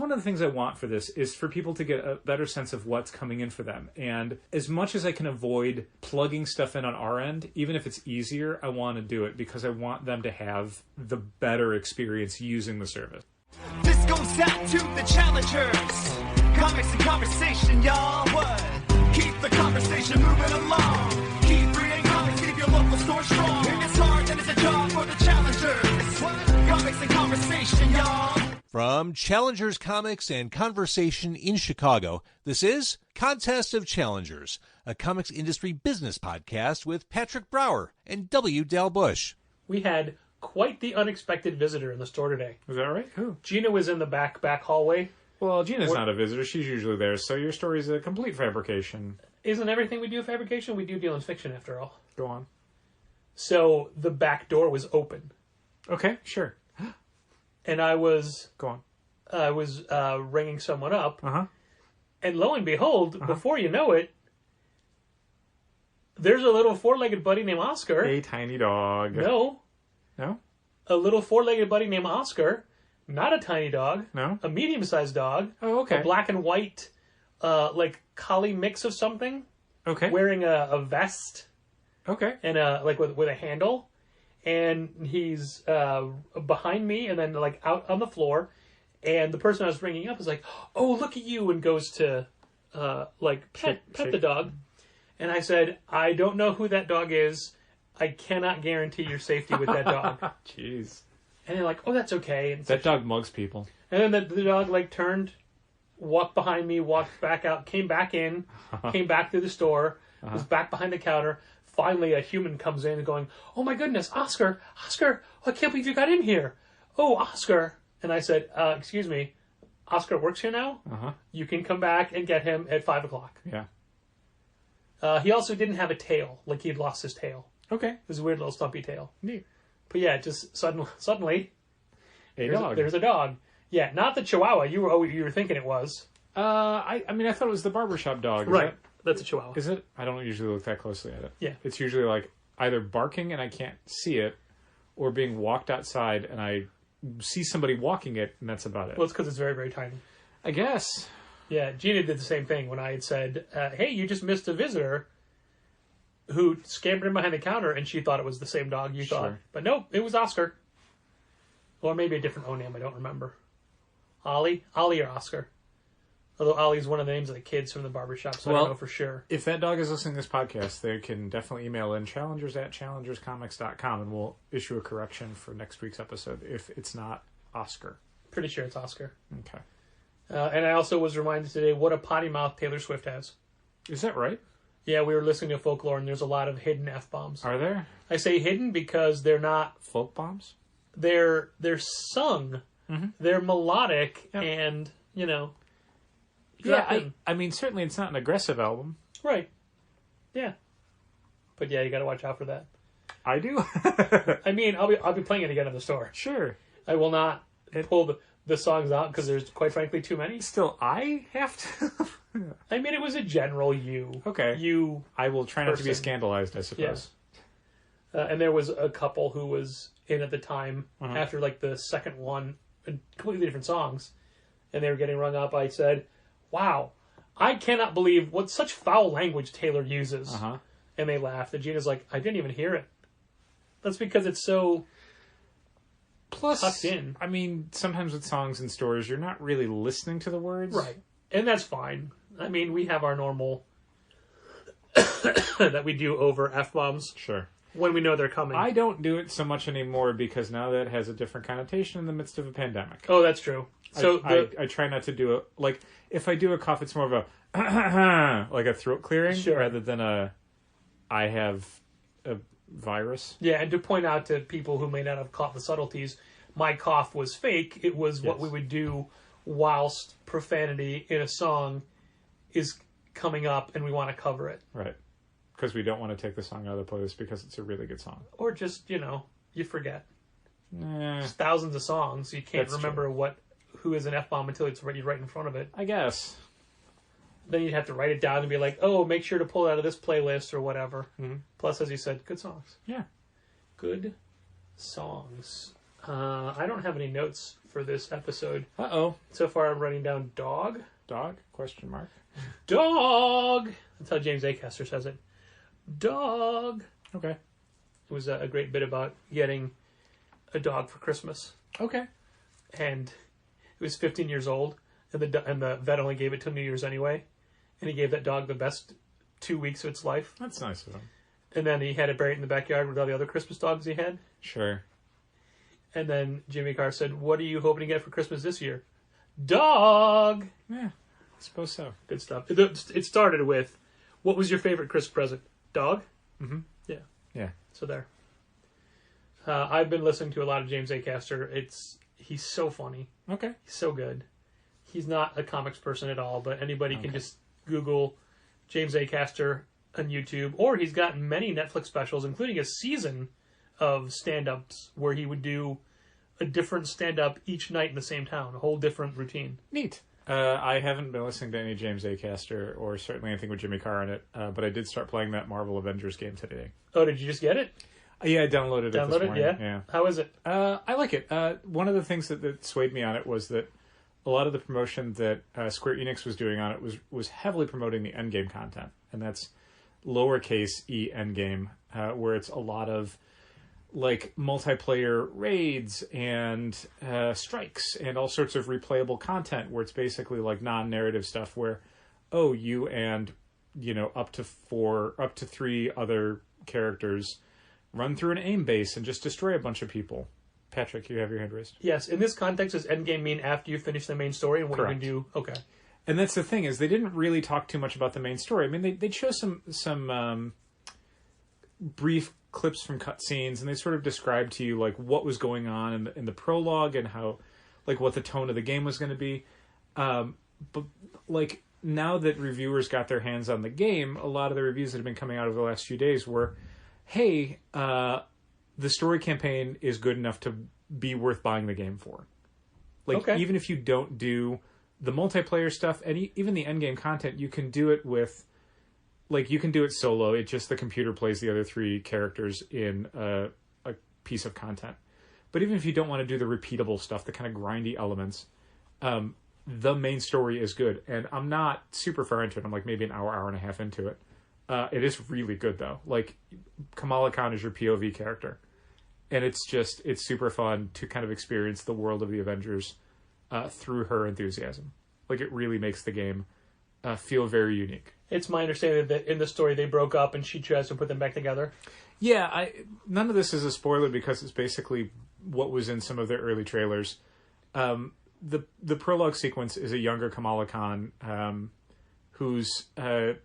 one of the things I want for this is for people to get a better sense of what's coming in for them. And as much as I can avoid plugging stuff in on our end, even if it's easier, I want to do it because I want them to have the better experience using the service. This goes out to the challengers. Comics and conversation, y'all. What? Keep the conversation moving along. Keep reading comics, keep your local store strong. It's hard and it's a job for the challengers. What? Comics and conversation, y'all. From Challengers Comics and Conversation in Chicago, this is Contest of Challengers, a comics industry business podcast with Patrick Brower and W. Dal Bush. We had quite the unexpected visitor in the store today. Is that right? Who? Gina was in the back hallway. Well, Gina's not a visitor. She's usually there, so your story's a complete fabrication. Isn't everything we do a fabrication? We do deal in fiction, after all. Go on. So the back door was open. Okay, sure. And I was... Go on. ringing someone up. Uh-huh. And lo and behold, before you know it, there's a little four-legged buddy named Oscar. A tiny dog. No. No? A little four-legged buddy named Oscar. Not a tiny dog. No? A medium-sized dog. Oh, okay. A black and white, like, collie mix of something. Okay. Wearing a vest. Okay. And, with a handle. And he's behind me and then, like, out on the floor. And the person I was ringing up is like, oh, look at you, and goes to, pet the dog. And I said, I don't know who that dog is. I cannot guarantee your safety with that dog. Jeez. And they're like, oh, that's okay. And that dog mugs people. And then the dog, like, turned, walked behind me, walked back out, came back in, came back through the store, was back behind the counter. Finally, a human comes in going, oh, my goodness, Oscar, oh, I can't believe you got in here. Oh, Oscar. And I said, excuse me, Oscar works here now? You can come back and get him at 5 o'clock. Yeah. He also didn't have a tail, like he'd lost his tail. Okay. It was a weird little stumpy tail. Neat. But yeah, just suddenly there's a dog. Yeah, not the Chihuahua you were thinking it was. I thought it was the barbershop dog. Right. That's a Chihuahua. Is it? I don't usually look that closely at it. Yeah. It's usually like either barking and I can't see it, or being walked outside and I see somebody walking it, and that's about it. Well, it's because it's very, very tiny. I guess. Yeah, Gina did the same thing when I had said, hey, you just missed a visitor who scampered in behind the counter, and she thought it was the same dog you thought. But nope, it was Oscar. Or maybe a different O name, I don't remember. Ollie or Oscar. Although Ollie's one of the names of the kids from the barbershop, so I don't know for sure. If that dog is listening to this podcast, they can definitely email in challengers@challengerscomics.com, and we'll issue a correction for next week's episode if it's not Oscar. Pretty sure it's Oscar. Okay. And I also was reminded today what a potty mouth Taylor Swift has. Is that right? Yeah, we were listening to Folklore, and there's a lot of hidden F-bombs. Are there? I say hidden because they're not... Folk bombs? They're sung. Mm-hmm. They're melodic, and, you know... Yeah, I mean, certainly it's not an aggressive album. Right. Yeah. But yeah, you got to watch out for that. I do. I mean, I'll be playing it again in the store. Sure. I will not pull the songs out because there's, quite frankly, too many. Still, I have to... I mean, it was a general you. Okay. You. I will try not to be scandalized, I suppose. Yeah. And there was a couple who was in at the time after, like, the second one, completely different songs, and they were getting rung up. I said... Wow, I cannot believe what such foul language Taylor uses. And they laughed. And Gina's like, I didn't even hear it. That's because it's so tucked in. I mean, sometimes with songs and stories, you're not really listening to the words. Right. And that's fine. I mean, we have our normal that we do over F-bombs. Sure. When we know they're coming. I don't do it so much anymore because now that has a different connotation in the midst of a pandemic. Oh, that's true. So I try not to do it. Like, if I do a cough, it's more of a like a throat clearing rather than I have a virus. Yeah, and to point out to people who may not have caught the subtleties, my cough was fake. It was what we would do whilst profanity in a song is coming up and we want to cover it. Right. Because we don't want to take the song out of the playlist because it's a really good song. Or just, you forget. Nah. There's thousands of songs. You can't remember who is an F-bomb until it's right in front of it. I guess. Then you'd have to write it down and be like, oh, make sure to pull it out of this playlist or whatever. Mm-hmm. Plus, as you said, good songs. Yeah. Good songs. I don't have any notes for this episode. Uh-oh. So far, I'm writing down dog. Dog? Question mark. Dog! That's how James Acaster says it. Dog! Okay. It was a great bit about getting a dog for Christmas. Okay. And it was 15 years old, and the vet only gave it till New Year's anyway. And he gave that dog the best 2 weeks of its life. That's nice of him. And then he had it buried in the backyard with all the other Christmas dogs he had. Sure. And then Jimmy Carr said, "What are you hoping to get for Christmas this year?" Dog! Yeah, I suppose so. Good stuff. It started with, what was your favorite Christmas present? Dog? Mm-hmm. Yeah. Yeah. So there. I've been listening to a lot of James Acaster. He's so funny. Okay. He's so good. He's not a comics person at all, but anybody can just Google James Acaster on YouTube, or he's got many Netflix specials, including a season of stand-ups where he would do a different stand-up each night in the same town, a whole different routine. Neat. I haven't been listening to any James Acaster, or certainly anything with Jimmy Carr in it, but I did start playing that Marvel Avengers game today. Oh, did you just get it? Yeah, I downloaded it this morning. Yeah? How is it? I like it. One of the things that swayed me on it was that a lot of the promotion that Square Enix was doing on it was heavily promoting the endgame content, and that's lowercase e endgame, where it's a lot of like multiplayer raids and strikes and all sorts of replayable content, where it's basically like non-narrative stuff where, oh, you and up to 3 other characters run through an aim base and just destroy a bunch of people. Patrick, you have your hand raised. Yes. In this context, does endgame mean after you finish the main story and what Correct. you can do? Okay. And that's the thing, is they didn't really talk too much about the main story. I mean, they chose some brief clips from cutscenes, and they sort of described to you like what was going on in the prologue and how, like, what the tone of the game was going to be. But like, now that reviewers got their hands on the game, a lot of the reviews that have been coming out over the last few days were, hey, the story campaign is good enough to be worth buying the game for. Like, okay. Even if you don't do the multiplayer stuff, and even the endgame content, you can do it with, like, you can do it solo. It's just the computer plays the other 3 characters in a piece of content. But even if you don't want to do the repeatable stuff, the kind of grindy elements, the main story is good. And I'm not super far into it. I'm like maybe an hour and a half into it. It is really good, though. Like, Kamala Khan is your POV character. And it's super fun to kind of experience the world of the Avengers through her enthusiasm. Like, it really makes the game feel very unique. It's my understanding that in the story they broke up and she tries to put them back together. Yeah, none of this is a spoiler because it's basically what was in some of their early trailers. The prologue sequence is a younger Kamala Khan who's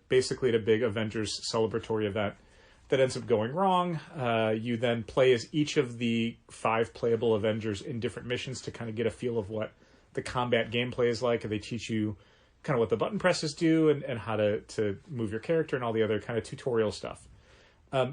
basically at a big Avengers celebratory event that ends up going wrong. You then play as each of the 5 playable Avengers in different missions to kind of get a feel of what the combat gameplay is like, and they teach you kind of what the button presses do and how to move your character and all the other kind of tutorial stuff.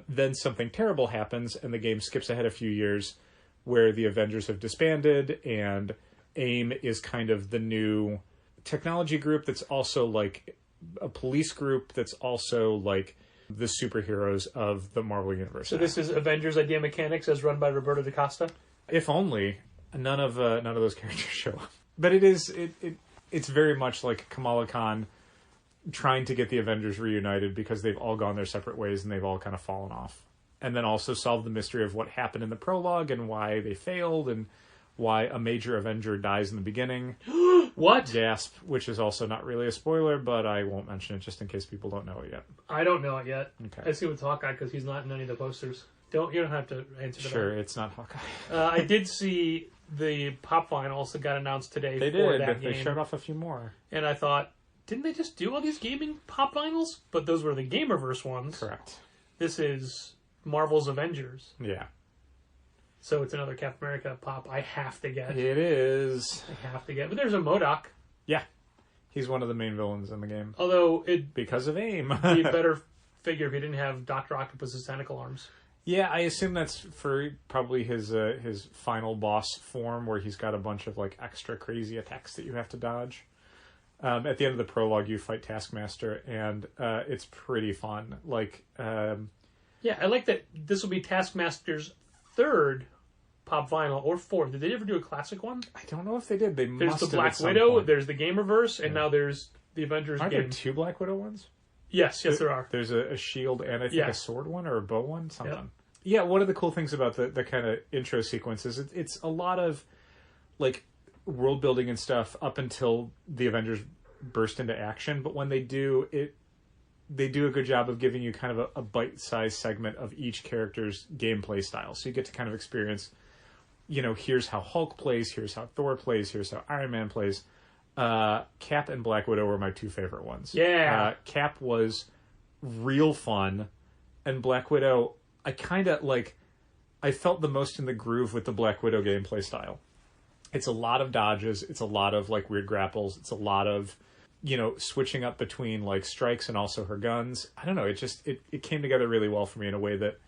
Then something terrible happens, and the game skips ahead a few years where the Avengers have disbanded, and AIM is kind of the new technology group that's also like a police group that's also like the superheroes of the Marvel Universe. So this is Avengers Idea Mechanics as run by Roberto da Costa? If only. None of those characters show up. But it's very much like Kamala Khan trying to get the Avengers reunited because they've all gone their separate ways and they've all kind of fallen off. And then also solve the mystery of what happened in the prologue and why they failed and why a major Avenger dies in the beginning. What? Gasp, which is also not really a spoiler, but I won't mention it just in case people don't know it yet. I don't know it yet. Okay. I see with Hawkeye because he's not in any of the posters. You don't have to answer to Sure, that. it's not Hawkeye. I did see the pop finals that got announced today They for did. that They game. showed off a few more. And I thought, didn't they just do all these gaming pop finals? But those were the Gamerverse ones. Correct. This is Marvel's Avengers. Yeah. So it's another Captain America pop I have to get. It is. I have to get. But there's a MODOK. Yeah. He's one of the main villains in the game. Although it'd Because of AIM. be a better figure if he didn't have Dr. Octopus's tentacle arms. Yeah, I assume that's for probably his final boss form, where he's got a bunch of like extra crazy attacks that you have to dodge. At the end of the prologue, you fight Taskmaster, and it's pretty fun. Like, Yeah, I like that this will be Taskmaster's third pop vinyl or 4. Did they ever do a classic one? I don't know if they did. They There's must the have Black at some Widow, point. there's the Gamerverse, and now there's the Avengers Aren't game. there 2 Black Widow ones? Yes, there are. There's a shield and I think Yeah. a sword one or a bow one, something. Yep. Yeah, one of the cool things about the kind of intro sequence is it's a lot of like world building and stuff up until the Avengers burst into action, but when they do it, they do a good job of giving you kind of a bite-sized segment of each character's gameplay style. So you get to kind of experience, here's how Hulk plays, here's how Thor plays, here's how Iron Man plays. Cap and Black Widow were my 2 favorite ones. Yeah. Cap was real fun, and Black Widow, I kind of I felt the most in the groove with the Black Widow gameplay style. It's a lot of dodges, it's a lot of weird grapples, it's a lot of switching up between strikes and also her guns. I don't know, it came together really well for me in a way that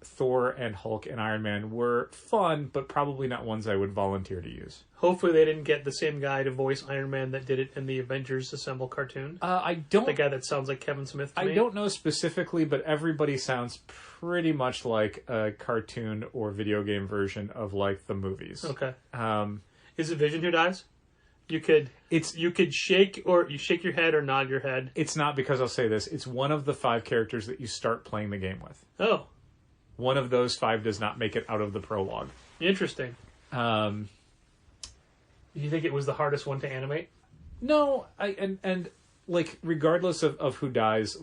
Thor and Hulk and Iron Man were fun, but probably not ones I would volunteer to use. Hopefully they didn't get the same guy to voice Iron Man that did it in the Avengers Assemble cartoon. I don't... The guy that sounds like Kevin Smith to me. I don't know specifically, but everybody sounds pretty much like a cartoon or video game version of the movies. Okay. Is it Vision who dies? You could shake your head or nod your head. It's not, because I'll say this. It's one of the 5 characters that you start playing the game with. Oh. One of those 5 does not make it out of the prologue. Interesting. Do you think it was the hardest one to animate? No, regardless of who dies,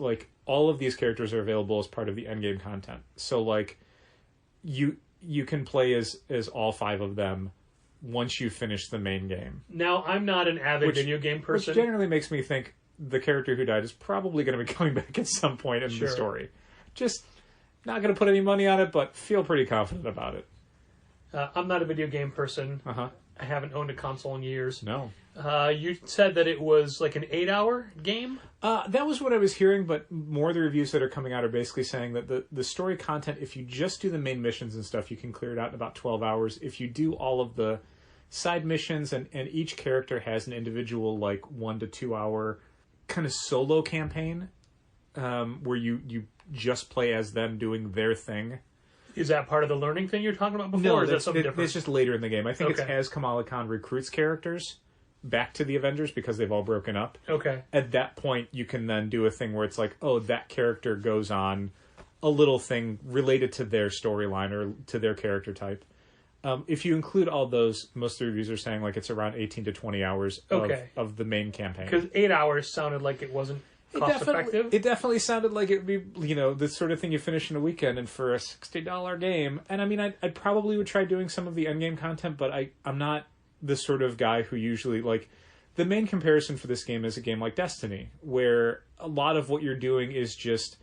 all of these characters are available as part of the endgame content. So you can play as all 5 of them once you finish the main game. Now, I'm not an avid video game person. Which generally makes me think the character who died is probably going to be coming back at some point in the story. Just not going to put any money on it, but feel pretty confident about it. I'm not a video game person. Uh-huh. I haven't owned a console in years. No. You said that it was an 8-hour game? That was what I was hearing, but more of the reviews that are coming out are basically saying that the story content, if you just do the main missions and stuff, you can clear it out in about 12 hours. If you do all of the side missions, and each character has an individual 1 to 2 hour kind of solo campaign, where you just play as them doing their thing. Is that part of the learning thing you're talking about before? No, or is that something different? It's just later in the game. I think it's Okay. as Kamala Khan recruits characters back to the Avengers because they've all broken up. Okay. At that point, you can then do a thing where it's that character goes on a little thing related to their storyline or to their character type. If you include all those, most of the reviews are saying it's around 18 to 20 hours of the main campaign. Because 8 hours sounded like it wasn't cost effective. It definitely sounded like it would be, the sort of thing you finish in a weekend, and for a $60 game. And I mean, I probably would try doing some of the endgame content, but I'm not the sort of guy who usually, the main comparison for this game is a game like Destiny, where a lot of what you're doing is just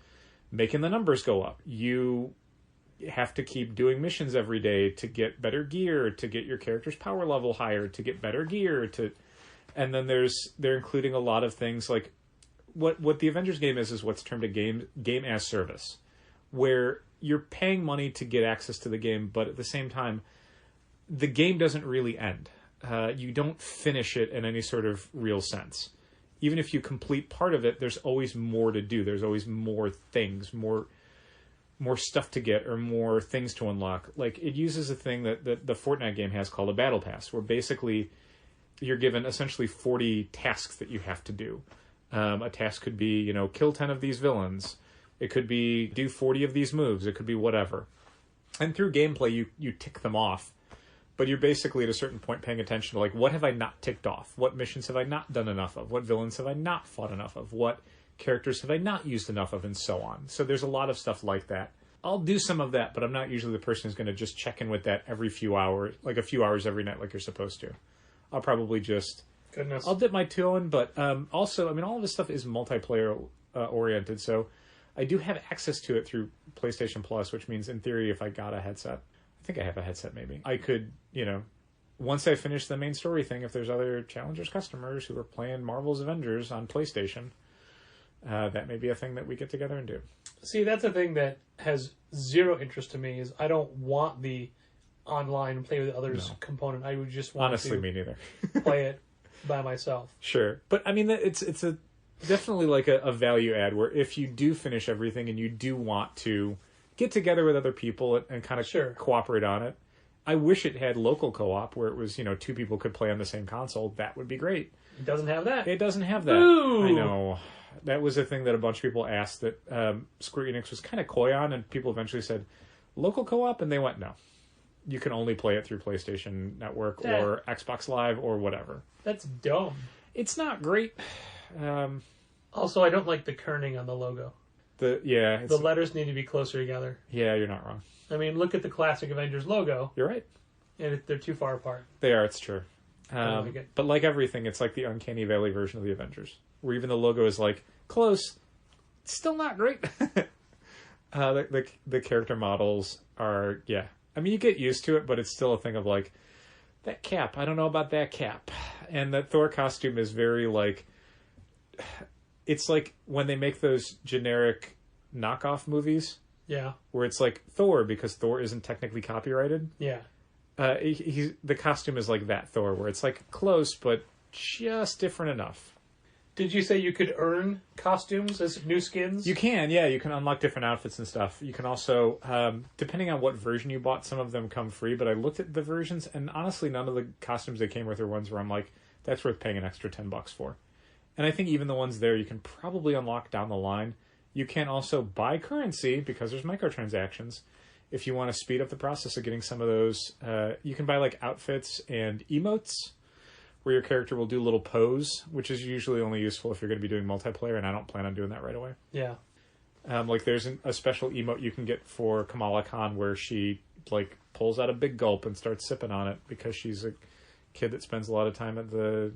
making the numbers go up. You have to keep doing missions every day to get better gear, to get your character's power level higher, to get better gear, and then they're including a lot of things like what the Avengers game is what's termed a game as service, where you're paying money to get access to the game, but at the same time, the game doesn't really end. You don't finish it in any sort of real sense. Even if you complete part of it, there's always more to do. There's always more things, more stuff to get, or more things to unlock. It uses a thing that the Fortnite game has called a battle pass, where basically you're given essentially 40 tasks that you have to do. A task could be, kill 10 of these villains. It could be do 40 of these moves. It could be whatever. And through gameplay, you tick them off. But you're basically at a certain point paying attention to what have I not ticked off? What missions have I not done enough of? What villains have I not fought enough of? What characters have I not used enough of, and so on. So there's a lot of stuff like that. I'll do some of that, but I'm not usually the person who's going to just check in with that every few hours, a few hours every night like you're supposed to. I'll probably just... Goodness. I'll dip my toe in, but also, I mean, all of this stuff is multiplayer oriented, so I do have access to it through PlayStation Plus, which means, in theory, if I got a headset, I think I have a headset maybe, I could, once I finish the main story thing, if there's other Challengers customers who are playing Marvel's Avengers on PlayStation, that may be a thing that we get together and do. See, that's a thing that has zero interest to me, is I don't want the online play with others component. I would just want Honestly, me neither. play it by myself. Sure. But I mean, it's a definitely a value add, where if you do finish everything and you do want to get together with other people and kind of cooperate on it, I wish it had local co-op where it was, 2 people could play on the same console. That would be great. It doesn't have that. It doesn't have that. Ooh. I know. That was a thing that a bunch of people asked that Square Enix was kind of coy on, and people eventually said, local co-op? And they went, no. You can only play it through PlayStation Network or Xbox Live or whatever. That's dumb. It's not great. Also, I don't like the kerning on the logo. The letters need to be closer together. Yeah, you're not wrong. I mean, look at the classic Avengers logo. You're right. And they're too far apart. They are, it's true. Like it. But like everything, it's like the Uncanny Valley version of the Avengers, where even the logo is like, close, it's still not great. The character models are, yeah. I mean, you get used to it, but it's still a thing of like, that cap, I don't know about that cap. And that Thor costume is very like, it's like when they make those generic knockoff movies. Yeah. Where it's like Thor, because Thor isn't technically copyrighted. Yeah. The costume is like that Thor, where it's like close, but just different enough. Did you say you could earn costumes as new skins? You can, yeah. You can unlock different outfits and stuff. You can also, depending on what version you bought, some of them come free, but I looked at the versions, and honestly, none of the costumes they came with are ones where I'm like, that's worth paying an extra $10 for. And I think even the ones there you can probably unlock down the line. You can also buy currency, because there's microtransactions. If you want to speed up the process of getting some of those, you can buy like outfits and emotes, where your character will do a little pose, which is usually only useful if you're going to be doing multiplayer, and I don't plan on doing that right away. Yeah. Like there's a special emote you can get for Kamala Khan where she like pulls out a big gulp and starts sipping on it because she's a kid that spends a lot of time at the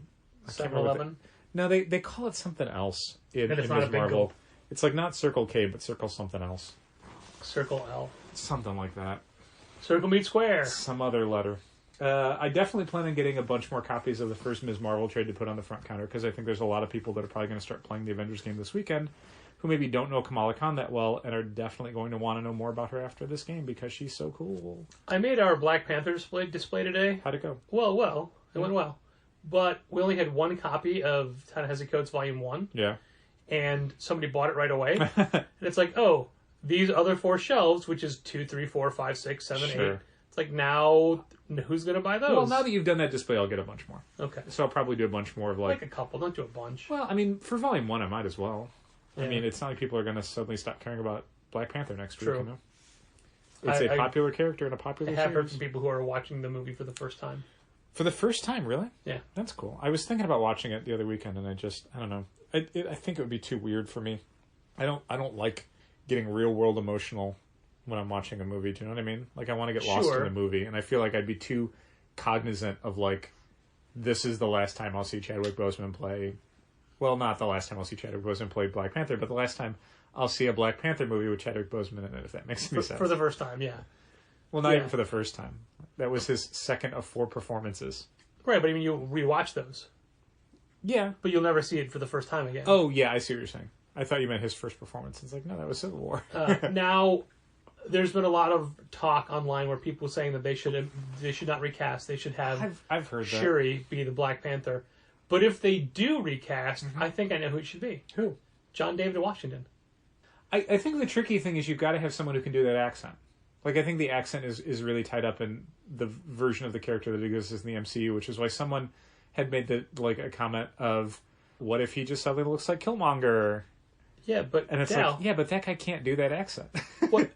7-Eleven? No, they call it something else in And it's not Ms. a big Marvel. gulp. It's like not Circle K, but Circle something else. Circle L. Something like that. Circle meets square. Some other letter. I definitely plan on getting a bunch more copies of the first Ms. Marvel trade to put on the front counter, because I think there's a lot of people that are probably going to start playing the Avengers game this weekend who maybe don't know Kamala Khan that well and are definitely going to want to know more about her after this game because she's so cool. I made our Black Panther display today. How'd it go? Well. It went well. But we only had one copy of Ta-Nehisi Coates Volume 1. Yeah. And somebody bought it right away. And it's like, oh, these other 4 shelves, which is 2, 3, 4, 5, 6, 7, Sure. 8. It's like, now, who's going to buy those? Well, now that you've done that display, I'll get a bunch more. Okay. So I'll probably do a bunch more of Like a couple, don't do a bunch. Well, I mean, for Volume 1, I might as well. Yeah. I mean, it's not like people are going to suddenly stop caring about Black Panther next week, True. you know? It's a popular character in a popular I have heard series. from people who are watching the movie for the first time. For the first time, really? Yeah. That's cool. I was thinking about watching it the other weekend, and I don't know. I think it would be too weird for me. I don't like getting real world emotional when I'm watching a movie. Do you know what I mean? Like, I want to get lost in the movie, and I feel like I'd be too cognizant of, like, this is the last time I'll see Chadwick Boseman play. Well, not the last time I'll see Chadwick Boseman play Black Panther, but the last time I'll see a Black Panther movie with Chadwick Boseman in it, if that makes any sense. For the first time, yeah. Well, not even for the first time. That was his second of 4 performances. Right, but I mean, you'll rewatch those. Yeah. But you'll never see it for the first time again. Oh, yeah, I see what you're saying. I thought you meant his first performance. It's like, no, that was Civil War. Now, there's been a lot of talk online where people saying that they should not recast. They should have I've heard that. Shuri be the Black Panther. But if they do recast, I think I know who it should be. Who? John David Washington. I think the tricky thing is you've got to have someone who can do that accent. Like, I think the accent is really tied up in the version of the character that exists in the MCU, which is why someone had made a comment of, what if he just suddenly looks like Killmonger? Yeah, but And it's like, yeah, but that guy can't do that accent. What?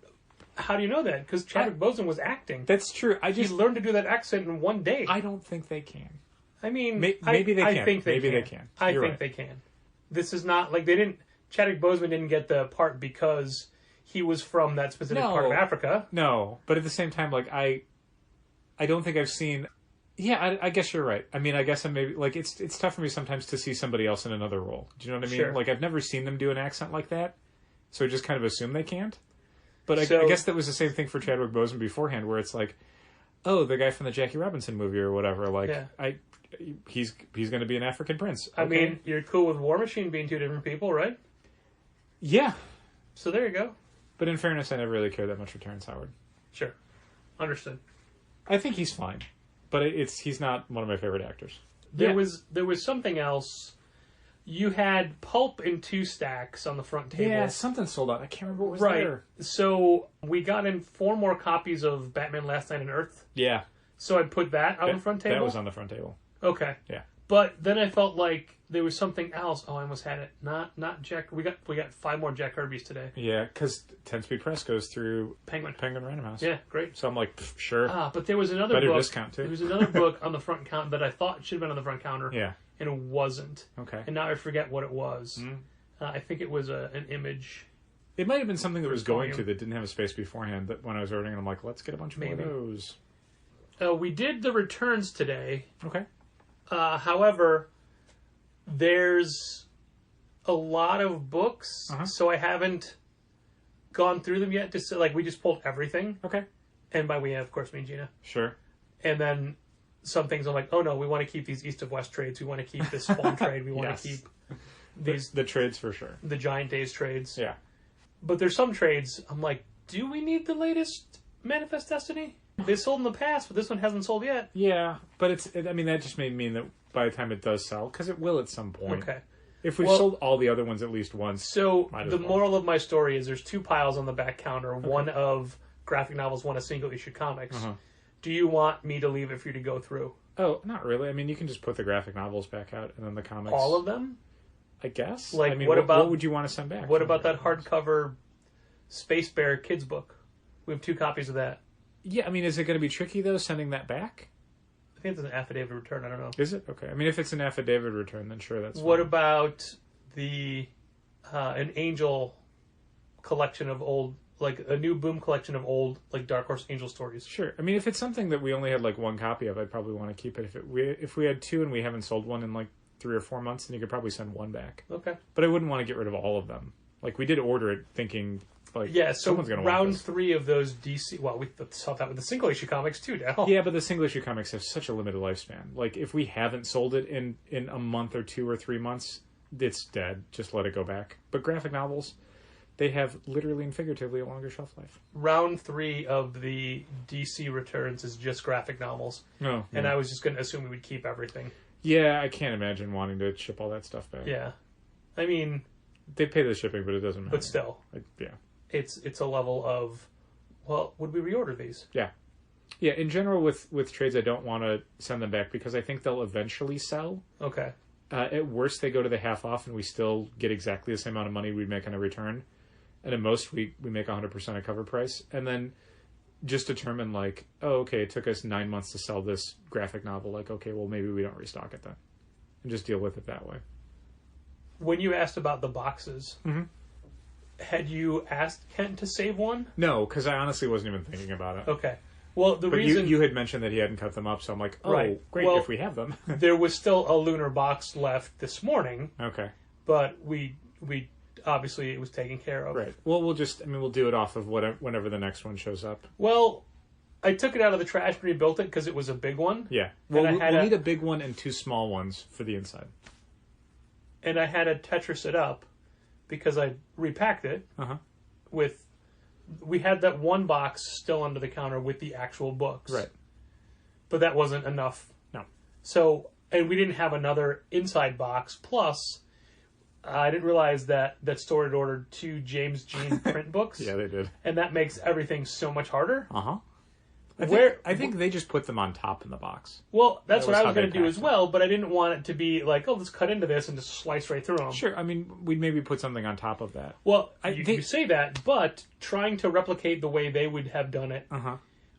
How do you know that? Because Chadwick Boseman was acting. That's true. He learned to do that accent in one day. I don't think they can. I mean, maybe they can. I think Maybe they can. I You're think right. they can. This is not like they didn't. Chadwick Boseman didn't get the part because he was from that specific part of Africa. No, but at the same time, like I don't think I've seen. Yeah, I guess you're right. I mean, I guess I'm maybe like it's tough for me sometimes to see somebody else in another role. Do you know what I mean? Sure. Like I've never seen them do an accent like that, so I just kind of assume they can't. But I guess that was the same thing for Chadwick Boseman beforehand, where it's like, oh, the guy from the Jackie Robinson movie or whatever. Like, yeah. He's going to be an African prince. Okay. I mean, you're cool with War Machine being 2 different people, right? Yeah. So there you go. But in fairness, I never really cared that much for Terrence Howard. Sure. Understood. I think he's fine, but he's not one of my favorite actors. There was something else You had pulp in 2 stacks on the front table. Yeah, something sold out. I can't remember what was right. there. So we got in 4 more copies of Batman Last Night on Earth. Yeah. So I put that on the front table? That was on the front table. Okay. Yeah. But then I felt like there was something else. Oh, I almost had it. Not Jack. We got 5 more Jack Kirby's today. Yeah, because 10-Speed Press goes through Penguin Random House. Yeah, great. So I'm like, sure. But there was another better book. Discount too. There was another book on the front counter that I thought should have been on the front counter. Yeah. And it wasn't. Okay. And now I forget what it was. I think it was an image. It might have been something that was going volume. to that didn't have a space beforehand. That when I was ordering it, I'm like, let's get a bunch more of those. We did the returns today. Okay. However, there's a lot of books, so I haven't gone through them yet. Just we just pulled everything. Okay. And by we, of course, me and Gina. Sure. And then some things I'm like, oh no, we want to keep these East of West trades. We want to keep this Spawn trade. We want to keep these the trades for sure. The Giant Days trades. Yeah. But there's some trades I'm like, do we need the latest Manifest Destiny? They sold in the past, but this one hasn't sold yet. Yeah, but I mean, that just may mean that by the time it does sell, because it will at some point. Okay. If we've sold all the other ones at least once. So the moral of my story is there's 2 piles on the back counter, one of graphic novels, one of single issue comics. Do you want me to leave it for you to go through? Oh, not really. I mean, you can just put the graphic novels back out and then the comics. All of them? I guess. Like, I mean, what would you want to send back? What about that hardcover Space Bear kids book? We have 2 copies of that. Yeah, I mean, is it going to be tricky, though, sending that back? I think it's an affidavit return. I don't know. Is it? Okay. I mean, if it's an affidavit return, then sure, that's What fine. about an Angel collection of old, like a new Boom collection of old, like Dark Horse Angel stories? Sure. I mean, if it's something that we only had like 1 copy of, I'd probably want to keep it. If we had 2 and we haven't sold one in like 3 or 4 months, then you could probably send 1 back. Okay. But I wouldn't want to get rid of all of them. Like, we did order it thinking, like, yeah, so someone's going to want round this. 3 of those DC... Well, we saw that with the single issue comics, too, now. Yeah, but the single issue comics have such a limited lifespan. Like, if we haven't sold it in a month or 2 or 3 months, it's dead. Just let it go back. But graphic novels, they have literally and figuratively a longer shelf life. Round 3 of the DC returns is just graphic novels. Oh, And I was just going to assume we would keep everything. Yeah, I can't imagine wanting to ship all that stuff back. Yeah. I mean... They pay the shipping, but it doesn't matter. But still. Yeah. It's a level of, well, would we reorder these? Yeah. Yeah, in general with trades, I don't want to send them back because I think they'll eventually sell. Okay. At worst, they go to the half off and we still get exactly the same amount of money we'd make on a return. And at most, we make 100% of cover price. And then just determine, like, oh, okay, it took us 9 months to sell this graphic novel. Like, okay, well, maybe we don't restock it then. And just deal with it that way. When you asked about the boxes, had you asked Kent to save one? No, because I honestly wasn't even thinking about it. Okay. Well, the but reason... you had mentioned that he hadn't cut them up, so I'm like, oh, right. Great, well, if we have them. There was still a Lunar box left this morning. Okay. But we obviously it was taken care of. Right. Well, we'll do it off of whenever the next one shows up. Well, I took it out of the trash and rebuilt it because it was a big one. Yeah. Well, we'll need a big one and 2 small ones for the inside. And I had to Tetris it up because I repacked it with... We had that one box still under the counter with the actual books. Right. But that wasn't enough. No. So, and we didn't have another inside box. Plus, I didn't realize that store had ordered 2 James Jean print books. Yeah, they did. And that makes everything so much harder. I think they just put them on top in the box. Well, that's what I was going to do as well, but I didn't want it to be like, oh, let's cut into this and just slice right through them. Sure, I mean, we'd maybe put something on top of that. Well, you say that, but trying to replicate the way they would have done it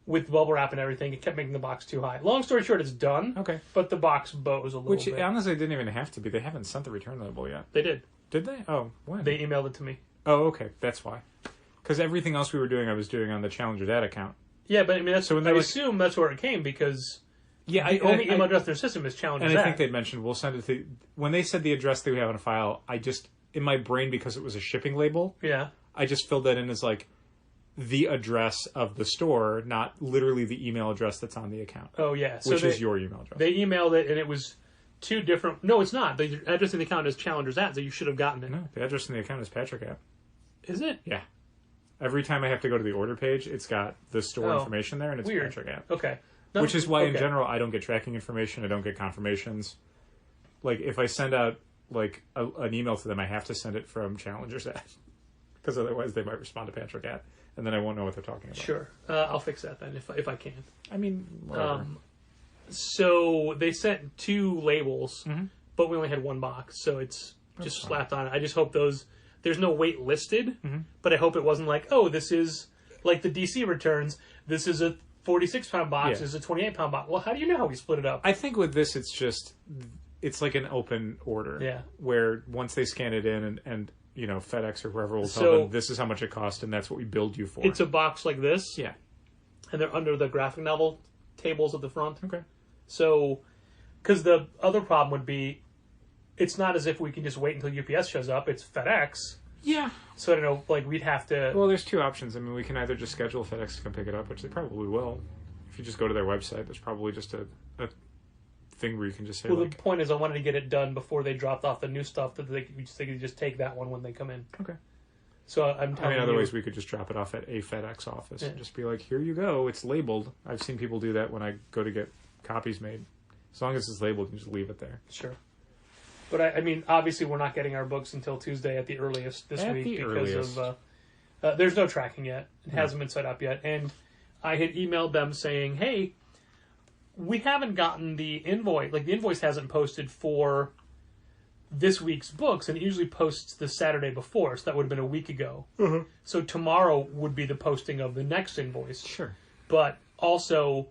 with bubble wrap and everything, it kept making the box too high. Long story short, it's done. Okay. But the box bows a little bit. Which, honestly, didn't even have to be. They haven't sent the return label yet. They did. Did they? Oh, when? They emailed it to me. Oh, okay. That's why. Because everything else we were doing, I was doing on the Challenger Dad account. Yeah, but I mean, I assume that's where it came because the only email address in their system is Challenger Dad. And I think they'd mentioned we'll send it to... When they said the address that we have on file, I just... In my brain, because it was a shipping label, I just filled that in as like the address of the store, not literally the email address that's on the account. Oh, yeah. Which is your email address. They emailed it, and it was 2 different... No, it's not. The address in the account is Challenger's at, so you should have gotten it. No, the address in the account is Patrick at. Is it? Yeah. Every time I have to go to the order page, it's got the store information there, and it's weird. Patrick at. Okay. No, which is why, in general, I don't get tracking information. I don't get confirmations. Like, if I send out like an email to them, I have to send it from Challengers at, because otherwise they might respond to Patrick at, and then I won't know what they're talking about. Sure. I'll fix that then if I can. I mean, whatever. So they sent 2 labels, but we only had 1 box, so it's just slapped on it. I just hope there's no weight listed, but I hope it wasn't like, oh, this is like the DC returns. This is a 46-pound box. This is a 28-pound box. Well, how do you know how we split it up? I think with this, it's like an open order. Yeah. Where once they scan it in and you know, FedEx or whoever will tell them this is how much it costs and that's what we billed you for. It's a box like this. Yeah. And they're under the graphic novel tables at the front. Okay. So, because the other problem would be, it's not as if we can just wait until UPS shows up. It's FedEx. Yeah. So I don't know, like we'd have to... Well, there's 2 options. I mean, we can either just schedule FedEx to come pick it up, which they probably will. If you just go to their website, there's probably just a thing where you can just say, well, the point is I wanted to get it done before they dropped off the new stuff, that they could just take that one when they come in. Okay. So I'm telling you... otherwise we could just drop it off at a FedEx office and just be like, here you go, it's labeled. I've seen people do that when I go to get copies made. As long as it's labeled, you can just leave it there. Sure. But I mean, obviously we're not getting our books until Tuesday at the earliest this week because of... there's no tracking yet. It hasn't been set up yet. And I had emailed them saying, hey, we haven't gotten the invoice. Like, the invoice hasn't posted for this week's books, and it usually posts the Saturday before, so that would have been a week ago. So tomorrow would be the posting of the next invoice. Sure. But also,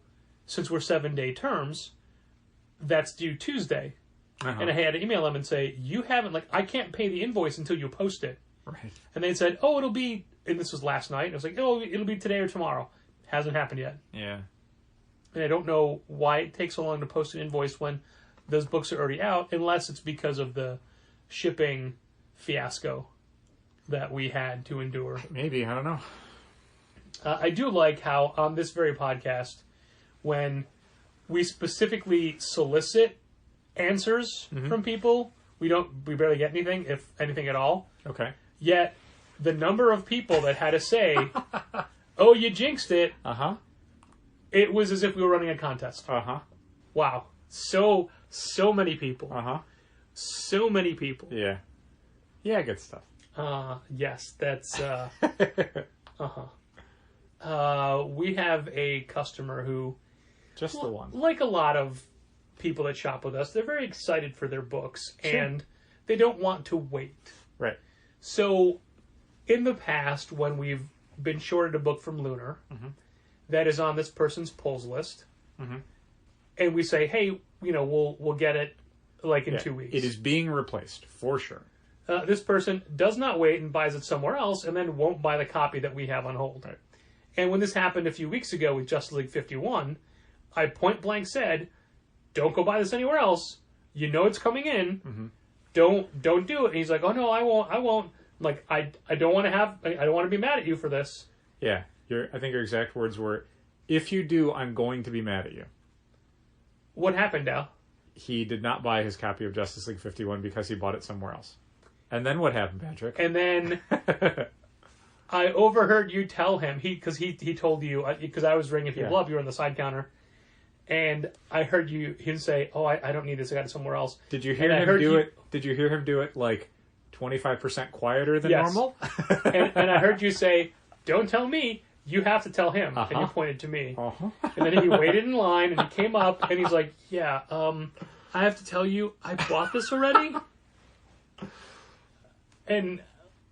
since we're 7-day terms, that's due Tuesday. And I had to email them and say, you haven't, like, I can't pay the invoice until you post it. Right. And they said, oh, it'll be, and this was last night, and I was like, oh, it'll be today or tomorrow. Hasn't happened yet. Yeah. And I don't know why it takes so long to post an invoice when those books are already out, unless it's because of the shipping fiasco that we had to endure. Maybe, I don't know. I do like how on this very podcast, when we specifically solicit answers from people, we barely get anything, if anything at all. Okay. Yet the number of people that had to say, "Oh, you jinxed it," it was as if we were running a contest. Wow, so many people. So many people. Yeah. Yeah, good stuff. Yes, that's. We have a customer who, just the one, like a lot of people that shop with us, they're very excited for their books and they don't want to wait. Right. So, in the past, when we've been shorted a book from Lunar that is on this person's pulls list, and we say, "Hey, you know, we'll get it like in 2 weeks." It is being replaced for sure. This person does not wait and buys it somewhere else, and then won't buy the copy that we have on hold. Right. And when this happened a few weeks ago with Justice League 51, I point blank said, "Don't go buy this anywhere else. You know it's coming in. Don't do it." And he's like, "Oh no, I won't. I won't." I'm like, I don't want to be mad at you for this. Yeah, I think your exact words were, "If you do, I'm going to be mad at you." What happened, Al? He did not buy his copy of Justice League 51 because he bought it somewhere else. And then what happened, Patrick? And then I overheard you tell him, because he told you, because I was ringing people up, you were on the side counter, and I heard him say, "Oh, I don't need this, I got it somewhere else." Did you hear him do it? Did you hear him do it like 25% quieter than normal? and I heard you say, "Don't tell me, you have to tell him." And you pointed to me. And then he waited in line, and he came up, and he's like, "Yeah, I have to tell you, I bought this already." And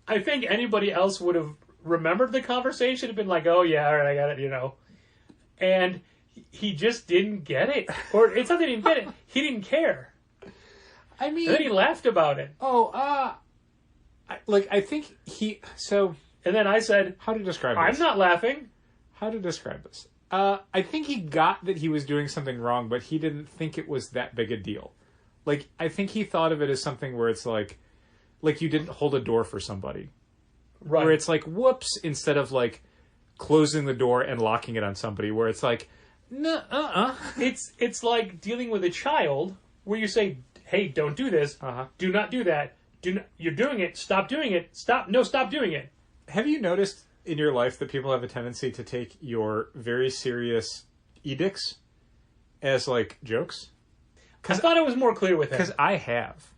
I think anybody else would have remembered the conversation and been like, "Oh yeah, all right, I got it," you know. And he just didn't get it. Or it's not that he didn't get it, he didn't care. I mean... And then he laughed about it. I think he... So... And then I said... How to describe this? I'm not laughing. How to describe this? I think he got that he was doing something wrong, but he didn't think it was that big a deal. Like, I think he thought of it as something where it's like you didn't hold a door for somebody. Right. Where it's like, whoops, instead of like closing the door and locking it on somebody, where it's like, It's like dealing with a child where you say, "Hey, don't do this. Do not do that. You're doing it. Stop doing it. Stop doing it." Have you noticed in your life that people have a tendency to take your very serious edicts as like jokes? I thought it was more clear with him. Because I have.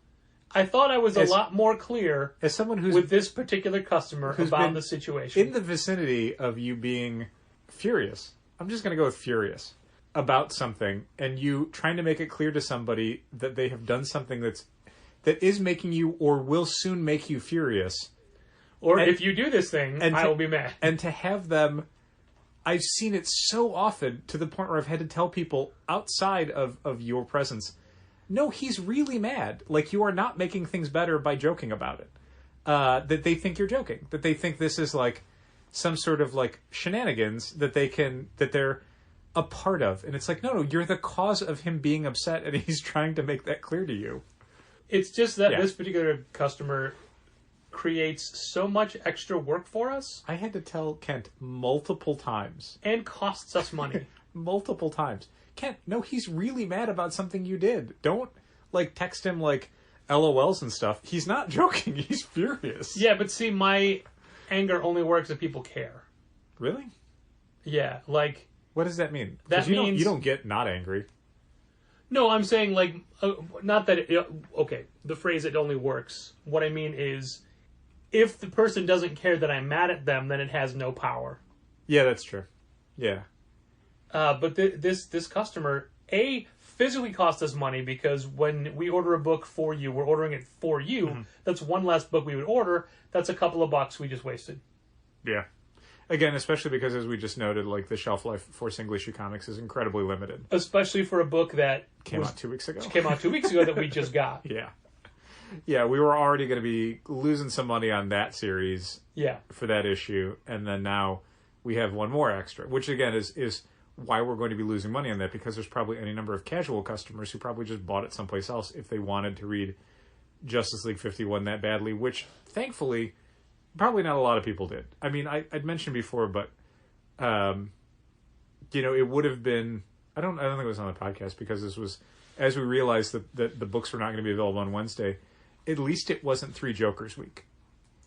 I thought I was a lot more clear as someone who's with this particular customer about the situation. in the vicinity of you being furious. I'm just going to go with furious about something, and you trying to make it clear to somebody that they have done something that is making you or will soon make you furious. Or if you do this thing, I will be mad. And to have them, I've seen it so often to the point where I've had to tell people outside of your presence, no, he's really mad. Like, you are not making things better by joking about it. That they think you're joking. That they think this is like some sort of like shenanigans that they're a part of. And it's like, no, you're the cause of him being upset, and he's trying to make that clear to you. It's just that this particular customer creates so much extra work for us. I had to tell Kent multiple times. And costs us money. Multiple times. Kent, no, he's really mad about something you did. Don't, like, text him, like, LOLs and stuff. He's not joking. He's furious. Yeah, but see, my anger only works if people care. Really? Yeah, like... What does that mean? That means... You don't get not angry. No, I'm saying, like, not that okay, the phrase "it only works." What I mean is, if the person doesn't care that I'm mad at them, then it has no power. Yeah, that's true. Yeah. But this customer, physically cost us money, because when we order a book for you, we're ordering it for you. Mm-hmm. That's one less book we would order. That's a couple of bucks we just wasted. Yeah. Again, especially because, as we just noted, like, the shelf life for single issue comics is incredibly limited. Especially for a book that came out 2 weeks ago. That we just got. Yeah. Yeah, we were already going to be losing some money on that series. Yeah. For that issue, and then now we have one more extra, which again is why we're going to be losing money on that, because there's probably any number of casual customers who probably just bought it someplace else if they wanted to read Justice League 51 that badly, which thankfully probably not a lot of people did. I mean, I'd mentioned before, but it would have been, I don't think it was on the podcast, because this was as we realized that the books were not going to be available on Wednesday. At least it wasn't 3 Jokers week.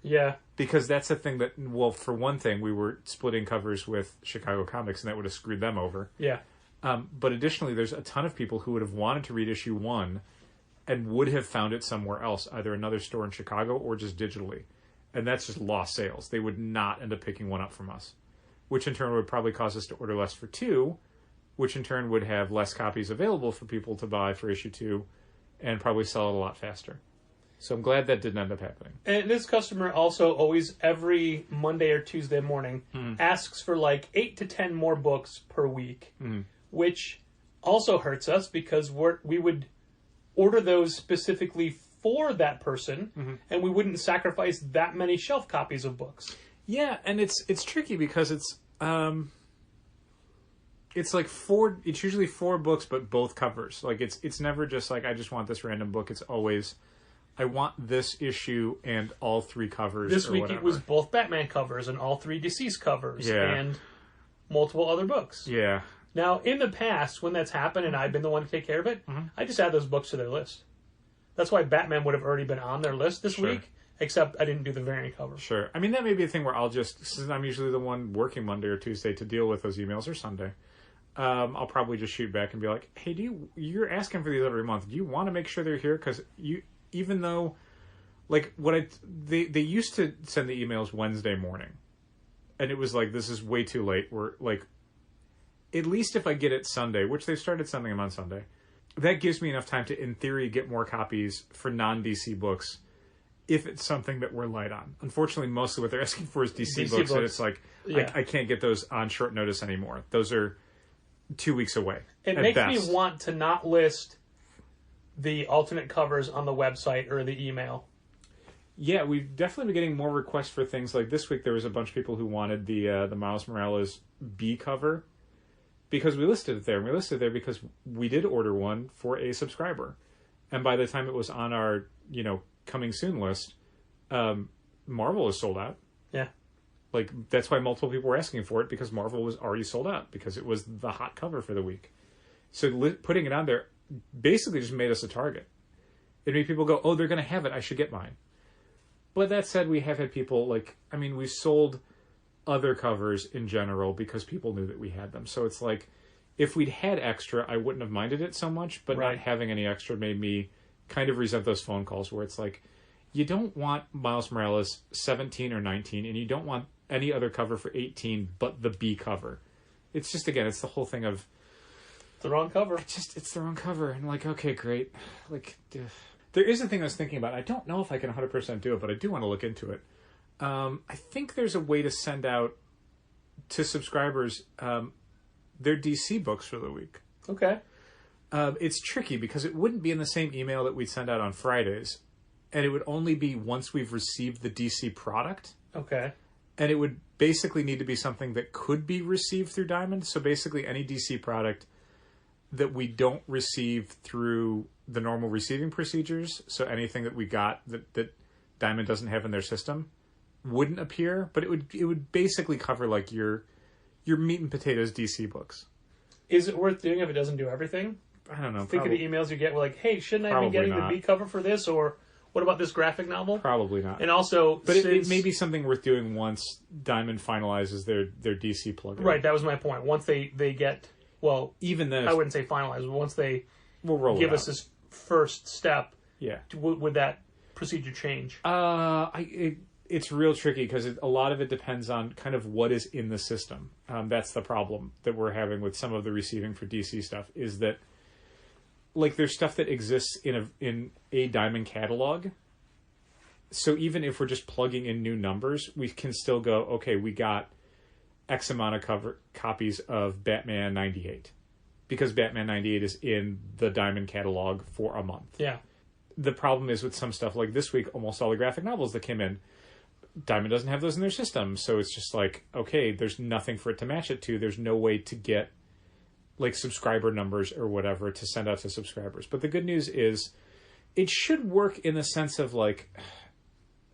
Yeah. Because that's the thing that, well, for one thing, we were splitting covers with Chicago Comics, and that would have screwed them over. Yeah. But additionally, there's a ton of people who would have wanted to read issue 1 and would have found it somewhere else, either another store in Chicago or just digitally. And that's just lost sales. They would not end up picking one up from us, which in turn would probably cause us to order less for 2, which in turn would have less copies available for people to buy for issue 2 and probably sell it a lot faster. So I'm glad that didn't end up happening. And this customer also always, every Monday or Tuesday morning, asks for like 8 to 10 more books per week, which also hurts us, because we would order those specifically for that person, and we wouldn't sacrifice that many shelf copies of books. Yeah, and it's tricky, because it's like 4. It's usually 4 books, but both covers. Like, it's never just like, I just want this random book. It's always, I want this issue and all 3 covers. This week whatever. It was both Batman covers and all 3 Deceased covers, and multiple other books. Yeah. Now, in the past, when that's happened and I've been the one to take care of it, I just add those books to their list. That's why Batman would have already been on their list this week, except I didn't do the variant cover. Sure. I mean, that may be a thing where I'll just, since I'm usually the one working Monday or Tuesday to deal with those emails, or Sunday, I'll probably just shoot back and be like, hey, you're asking for these every month. Do you want to make sure they're here? Because even though, like, they used to send the emails Wednesday morning, and it was like, this is way too late. We're like, at least if I get it Sunday, which they've started sending them on Sunday, that gives me enough time to, in theory, get more copies for non-DC books if it's something that we're light on. Unfortunately, mostly what they're asking for is DC books, and it's like, I can't get those on short notice anymore. Those are 2 weeks away. It makes me want to not list the alternate covers on the website or the email. Yeah, we've definitely been getting more requests for things. Like this week, there was a bunch of people who wanted the Miles Morales B cover, because we listed it there. And we listed it there because we did order one for a subscriber. And by the time it was on our, coming soon list, Marvel is sold out. Yeah. Like, that's why multiple people were asking for it, because Marvel was already sold out, because it was the hot cover for the week. So putting it on there basically just made us a target. It made people go, oh, they're going to have it, I should get mine. But that said, we have had people, we sold other covers in general because people knew that we had them. So it's like, if we'd had extra, I wouldn't have minded it so much, but not having any extra made me kind of resent those phone calls where it's like, you don't want Miles Morales 17 or 19, and you don't want any other cover for 18 but the B cover. It's just, again, it's the whole thing of... The wrong cover. It's the wrong cover. And like, okay, great. Like, there is a thing I was thinking about. I don't know if I can 100% do it, but I do want to look into it. I think there's a way to send out to subscribers their DC books for the week. Okay. It's tricky because it wouldn't be in the same email that we'd send out on Fridays. And it would only be once we've received the DC product. Okay. And it would basically need to be something that could be received through Diamond. So basically any DC product that we don't receive through the normal receiving procedures, so anything that we got that Diamond doesn't have in their system, wouldn't appear. But it would basically cover like your meat and potatoes DC books. Is it worth doing if it doesn't do everything? I don't know. Think of the emails you get, like, hey, shouldn't I be getting the B cover for this? Or what about this graphic novel? Probably not. And also... But it may be something worth doing once Diamond finalizes their DC plugin. Right, that was my point. Once they get... Well, even then... I wouldn't say finalize, but once they give us this first step, yeah, would that procedure change? It's real tricky because a lot of it depends on kind of what is in the system. That's the problem that we're having with some of the receiving for DC stuff, is that like there's stuff that exists in a Diamond catalog. So even if we're just plugging in new numbers, we can still go, okay, we got X amount of copies of Batman 98 because Batman 98 is in the Diamond catalog for a month. Yeah. The problem is with some stuff like this week, almost all the graphic novels that came in, Diamond doesn't have those in their system. So it's just like, okay, there's nothing for it to match it to. There's no way to get like subscriber numbers or whatever to send out to subscribers. But the good news is it should work in the sense of like,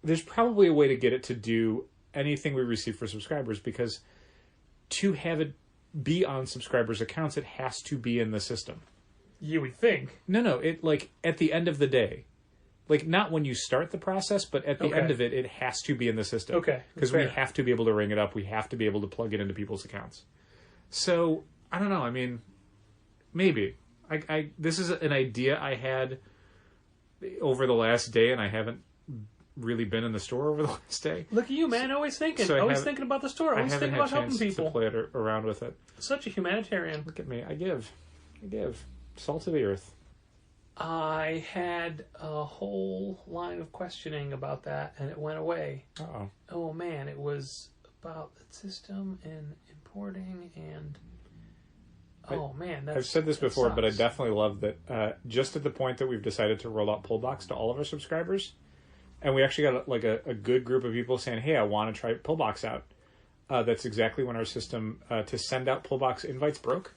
there's probably a way to get it to do anything we receive for subscribers, because to have it be on subscribers' accounts, it has to be in the system. You would think. No, it like at the end of the day. Like, not when you start the process, but at the end of it, it has to be in the system. Okay. Because we have to be able to ring it up. We have to be able to plug it into people's accounts. So, I don't know. I mean, maybe. This is an idea I had over the last day, and I haven't really been in the store over the last day. Look at you, man. Always thinking. So always thinking about the store. Always thinking about helping people. To play it around with it. Such a humanitarian. Look at me. I give. Salt of the earth. I had a whole line of questioning about that, and it went away. Uh-oh. Oh, man. It was about the system and importing and... Oh, man. I've said this before, but I definitely love that just at the point that we've decided to roll out Pullbox to all of our subscribers, and we actually got a good group of people saying, hey, I want to try Pullbox out. That's exactly when our system to send out Pullbox invites broke.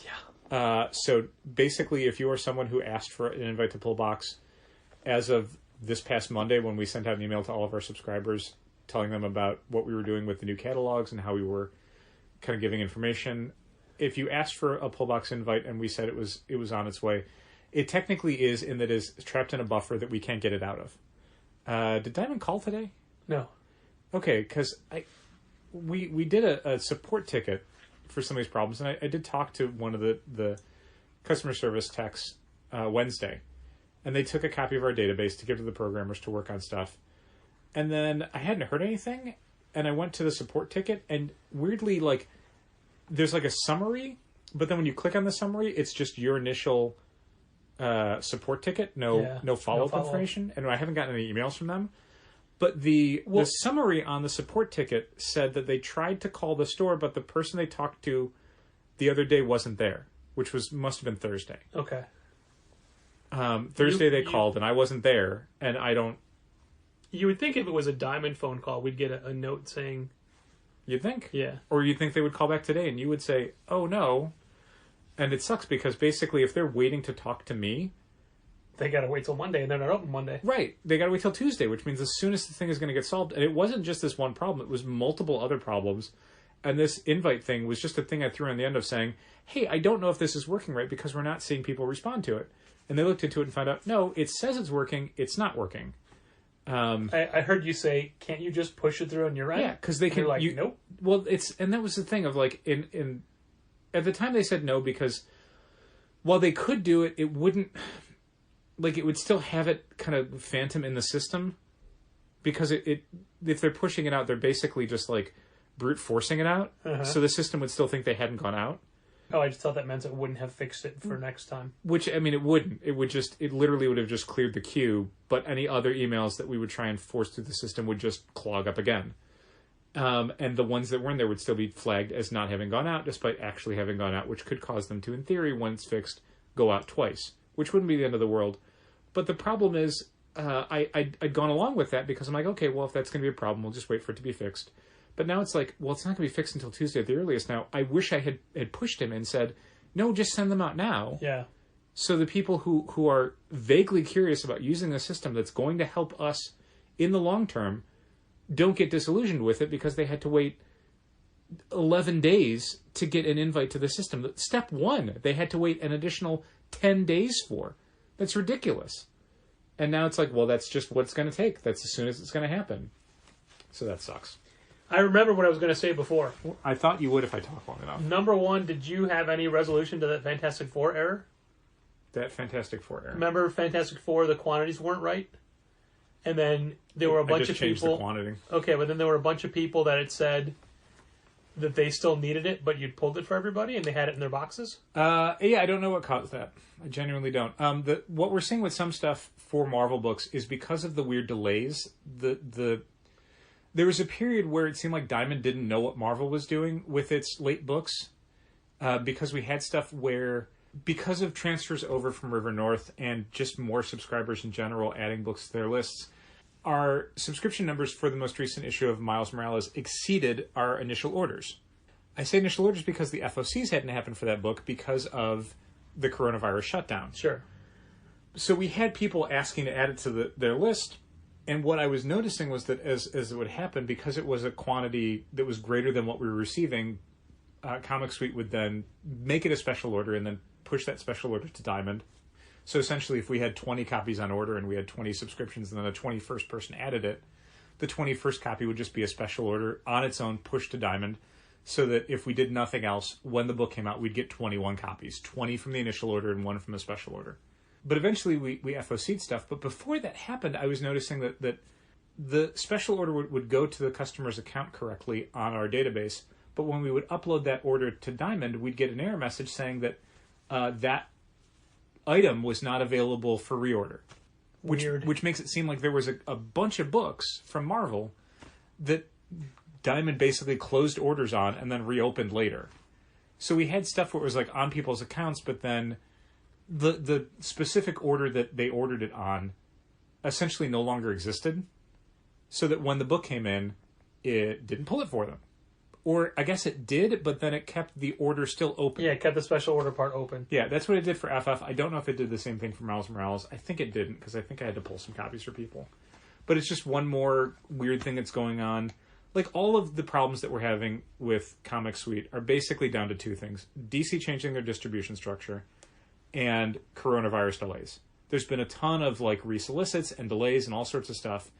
Yeah. So basically, if you are someone who asked for an invite to Pullbox as of this past Monday, when we sent out an email to all of our subscribers telling them about what we were doing with the new catalogs and how we were kind of giving information, if you asked for a Pullbox invite and we said it was on its way, it technically is, in that it's trapped in a buffer that we can't get it out of. Did Diamond call today? No. Okay, because we did a support ticket for some of these problems, and I did talk to one of the customer service techs Wednesday, and they took a copy of our database to give to the programmers to work on stuff. And then I hadn't heard anything, and I went to the support ticket, and weirdly, like, there's like a summary, but then when you click on the summary, it's just your initial support ticket, no follow-up information, and I haven't gotten any emails from them. But the summary on the support ticket said that they tried to call the store, but the person they talked to the other day wasn't there, which must have been Thursday. Okay. Thursday they called, and I wasn't there, and I don't... You would think if it was a Diamond phone call, we'd get a note saying... You'd think? Yeah. Or you'd think they would call back today, and you would say, oh, no. And it sucks, because basically if they're waiting to talk to me... They gotta wait till Monday, and they're not open Monday. Right. They gotta wait till Tuesday, which means as soon as the thing is going to get solved, and it wasn't just this one problem, it was multiple other problems, and this invite thing was just a thing I threw on the end of saying, hey, I don't know if this is working right, because we're not seeing people respond to it. And they looked into it and found out, no, it says it's working, it's not working. I heard you say, can't you just push it through on your end? Yeah, because they can... Like, nope. Well, and that was the thing of, like, at the time they said no, because while they could do it, it wouldn't... like, it would still have it kind of phantom in the system, because it if they're pushing it out, they're basically just, like, brute forcing it out, so the system would still think they hadn't gone out. Oh, I just thought that meant it wouldn't have fixed it for next time. Which, I mean, it wouldn't. It literally would have just cleared the queue, but any other emails that we would try and force through the system would just clog up again. And the ones that weren't there would still be flagged as not having gone out, despite actually having gone out, which could cause them to, in theory, when it's fixed, go out twice, which wouldn't be the end of the world. But the problem is, I'd gone along with that because I'm like, okay, well, if that's going to be a problem, we'll just wait for it to be fixed. But now it's like, well, it's not going to be fixed until Tuesday at the earliest. Now, I wish I had pushed him and said, no, just send them out now. Yeah. So the people who are vaguely curious about using a system that's going to help us in the long term don't get disillusioned with it because they had to wait 11 days to get an invite to the system. Step 1, they had to wait an additional 10 days for. That's ridiculous. And now it's like, well, that's just what it's going to take. That's as soon as it's going to happen. So that sucks. I remember what I was going to say before. I thought you would if I talked long enough. Number 1, did you have any resolution to that Fantastic Four error? That Fantastic Four error. Remember Fantastic Four, the quantities weren't right? And then there were a bunch of changed people... the quantity. Okay, but then there were a bunch of people that had said that they still needed it, but you'd pulled it for everybody, and they had it in their boxes? Yeah, I don't know what caused that. I genuinely don't. What we're seeing with some stuff for Marvel books is because of the weird delays, there was a period where it seemed like Diamond didn't know what Marvel was doing with its late books, because we had stuff where, because of transfers over from River North and just more subscribers in general adding books to their lists, our subscription numbers for the most recent issue of Miles Morales exceeded our initial orders. I say initial orders because the FOCs hadn't happened for that book because of the coronavirus shutdown. Sure. So we had people asking to add it to their list, and what I was noticing was that as it would happen, because it was a quantity that was greater than what we were receiving, ComicSuite would then make it a special order and then push that special order to Diamond. So essentially, if we had 20 copies on order and we had 20 subscriptions and then the 21st person added it, the 21st copy would just be a special order on its own, pushed to Diamond, so that if we did nothing else, when the book came out, we'd get 21 copies, 20 from the initial order and 1 from the special order. But eventually we FOC'd stuff. But before that happened, I was noticing that the special order would go to the customer's account correctly on our database. But when we would upload that order to Diamond, we'd get an error message saying that that item was not available for reorder. Which makes it seem like there was a bunch of books from Marvel that Diamond basically closed orders on and then reopened later. So we had stuff where it was like on people's accounts, but then the specific order that they ordered it on essentially no longer existed, so that when the book came in, it didn't pull it for them. Or I guess it did, but then it kept the order still open. Yeah, it kept the special order part open. Yeah, that's what it did for FF. I don't know if it did the same thing for Miles Morales. I think it didn't, because I think I had to pull some copies for people. But it's just one more weird thing that's going on. Like, all of the problems that we're having with ComicSuite are basically down to 2 things. DC changing their distribution structure and coronavirus delays. There's been a ton of, like, resolicits and delays and all sorts of stuff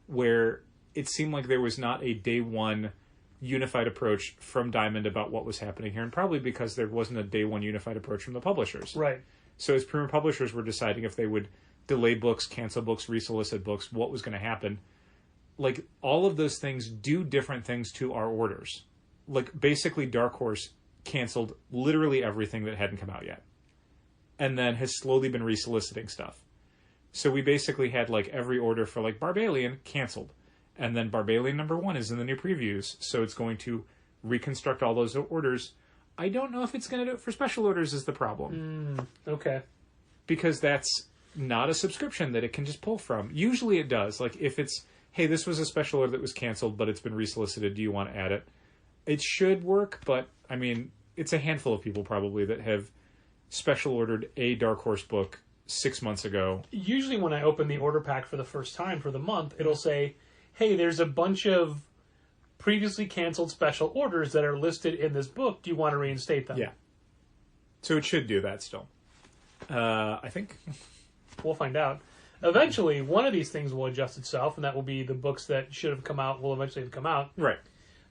where it seemed like there was not a day one unified approach from Diamond about what was happening here, and probably because there wasn't a day one unified approach from the publishers. Right. So as premier publishers were deciding if they would delay books, cancel books, resolicit books, what was going to happen, like, all of those things do different things to our orders. Like, basically Dark Horse canceled literally everything that hadn't come out yet, and then has slowly been resoliciting stuff. So we basically had, like, every order for, like, Barbalian canceled. And then Barbalian #1 is in the new previews, so it's going to reconstruct all those orders. I don't know if it's going to do it for special orders is the problem. Okay. Because that's not a subscription that it can just pull from. Usually it does. Like, if it's, hey, this was a special order that was canceled, but it's been resolicited, do you want to add it? It should work, but, I mean, it's a handful of people probably that have special ordered a Dark Horse book 6 months ago. Usually when I open the order pack for the first time for the month, it'll say, hey, there's a bunch of previously canceled special orders that are listed in this book. Do you want to reinstate them? Yeah. So it should do that still. I think. We'll find out. Eventually, one of these things will adjust itself, and that will be the books that should have come out will eventually have come out. Right.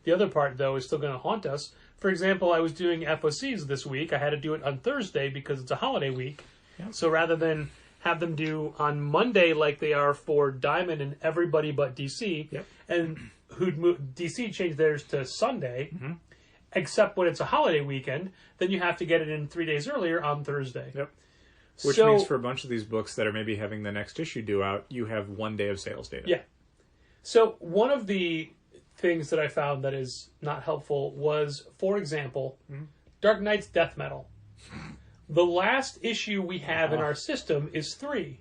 The other part, though, is still going to haunt us. For example, I was doing FOCs this week. I had to do it on Thursday because it's a holiday week. Yeah. So rather than have them do on Monday like they are for Diamond and everybody but DC. Yep. And DC changed theirs to Sunday, except when it's a holiday weekend, then you have to get it in 3 days earlier on Thursday. Yep. Which means for a bunch of these books that are maybe having the next issue due out, you have 1 day of sales data. Yeah. So one of the things that I found that is not helpful was, for example, Dark Knight's Death Metal. The last issue we have in our system is 3.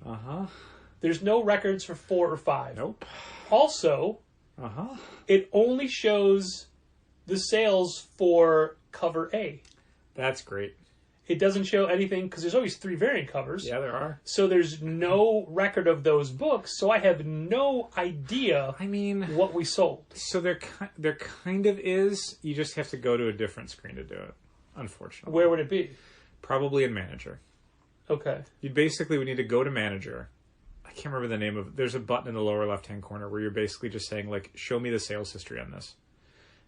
There's no records for 4 or 5. Nope. Also, it only shows the sales for cover A. That's great. It doesn't show anything because there's always 3 variant covers. Yeah, there are. So there's no record of those books. So I have no idea. What we sold. So there kind of is. You just have to go to a different screen to do it. Unfortunately. Where would it be? Probably in Manager. Okay. You basically would need to go to Manager. I can't remember the name of it. There's a button in the lower left-hand corner where you're basically just saying, like, show me the sales history on this.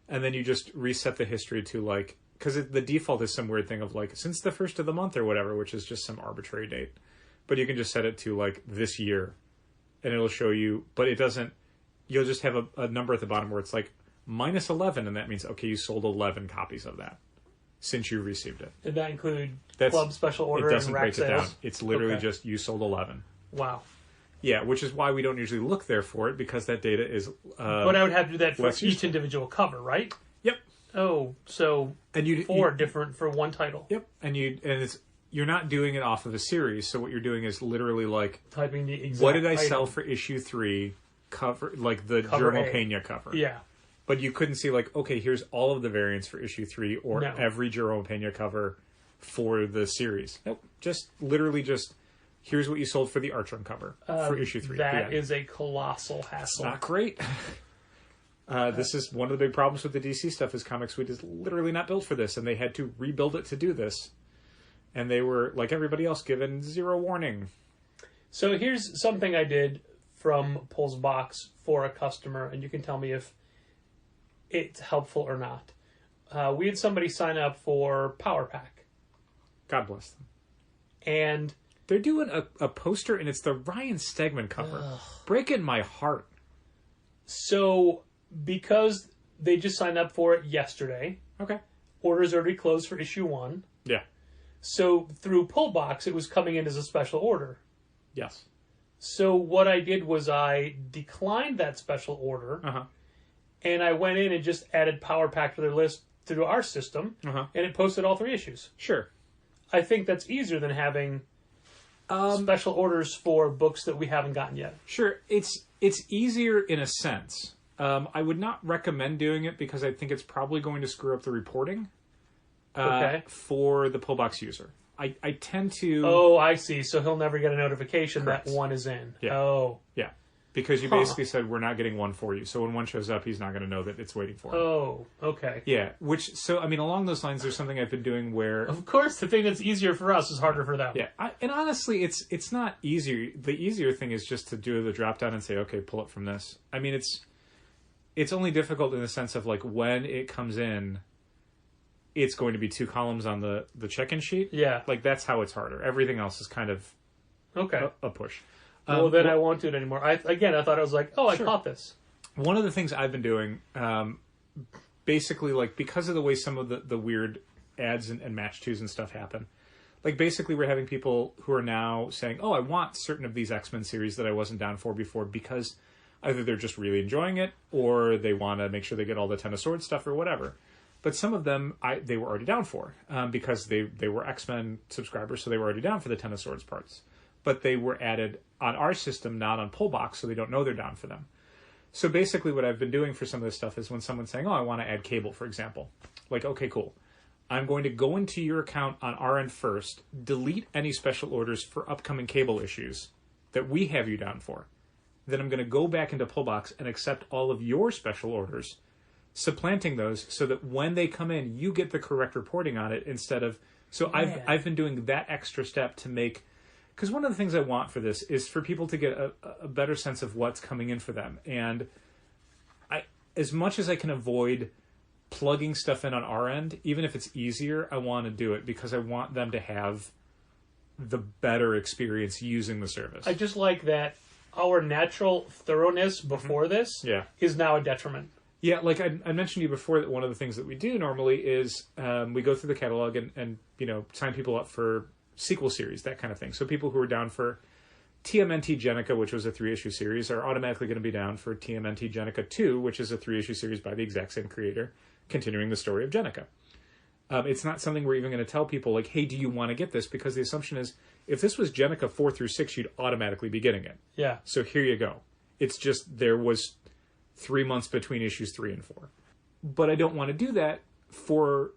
And then you just reset the history to, like, because the default is some weird thing of, like, since the first of the month or whatever, which is just some arbitrary date. But you can just set it to, like, this year. And it'll show you, but it doesn't, you'll just have a number at the bottom where it's like minus 11, and that means, okay, you sold 11 copies of that since you received it. Did that include club special order and rack sales? It doesn't break it down. It's literally just you sold 11. Wow. Yeah, which is why we don't usually look there for it, because that data is... but I would have to do that for each individual cover, right? Yep. Oh, so and 4 different for one title. Yep, and you're not doing it off of a series, so what you're doing is literally like... typing the exact what did I item. sell for issue 3, cover, like the Cover Jermo A. Pena cover. Yeah. But you couldn't see, like, okay, here's all of the variants for issue 3, or every Jerome Pena cover for the series. Nope. Literally just, here's what you sold for the Archon cover for issue 3. That is a colossal hassle. It's not great. This is one of the big problems with the DC stuff, is ComicSuite is literally not built for this, and they had to rebuild it to do this. And they were, like everybody else, given 0 warning. So here's something I did from Pull's Box for a customer, and you can tell me if it's helpful or not. We had somebody sign up for Power Pack. God bless them. And they're doing a poster, and it's the Ryan Stegman cover. Breaking my heart. So, because they just signed up for it yesterday, orders already closed for issue 1. Yeah. So, through Pullbox, it was coming in as a special order. Yes. So, what I did was I declined that special order, and I went in and just added Power Pack to their list through our system, and it posted all 3 issues. Sure. I think that's easier than having special orders for books that we haven't gotten yet. Sure. It's easier in a sense. I would not recommend doing it because I think it's probably going to screw up the reporting for the Pullbox user. I tend to... Oh, I see. So he'll never get a notification Correct. that one is in. Yeah. Oh. Yeah. Because you basically said, we're not getting one for you. So when one shows up, he's not going to know that it's waiting for him. Oh, okay. Yeah. Along those lines, there's something I've been doing where... Of course, the thing that's easier for us is harder for them. Yeah. And honestly, it's not easier. The easier thing is just to do the drop down and say, okay, pull it from this. I mean, it's only difficult in the sense of, like, when it comes in, it's going to be 2 columns on the check-in sheet. Yeah. Like, that's how it's harder. Everything else is kind of a push. Well, then I won't do it anymore. I thought I was like, I caught this. One of the things I've been doing, basically, like, because of the way some of the weird ads and match twos and stuff happen, like, basically we're having people who are now saying, I want certain of these X-Men series that I wasn't down for before, because either they're just really enjoying it, or they want to make sure they get all the Ten of Swords stuff or whatever. But some of them they were already down for, because they were X-Men subscribers, so they were already down for the Ten of Swords parts. But they were added on our system, not on Pullbox, so they don't know they're down for them. So basically what I've been doing for some of this stuff is when someone's saying, I want to add Cable, for example. Like, okay, cool. I'm going to go into your account on our end first, delete any special orders for upcoming Cable issues that we have you down for. Then I'm going to go back into Pullbox and accept all of your special orders, supplanting those so that when they come in, you get the correct reporting on it instead of... So I've been doing that extra step to make... Because one of the things I want for this is for people to get a better sense of what's coming in for them. And as much as I can avoid plugging stuff in on our end, even if it's easier, I want to do it because I want them to have the better experience using the service. I just like that our natural thoroughness before this is now a detriment. Yeah, like I mentioned to you before that one of the things that we do normally is we go through the catalog and sign people up for sequel series, that kind of thing. So people who are down for TMNT Jenica, which was a 3-issue series, are automatically going to be down for TMNT Jenica 2, which is a 3-issue series by the exact same creator, continuing the story of Jenica. It's not something we're even going to tell people, like, hey, do you want to get this? Because the assumption is, if this was Jenica 4 through 6, you'd automatically be getting it. Yeah. So here you go. It's just there was 3 months between issues 3 and 4. But I don't want to do that for...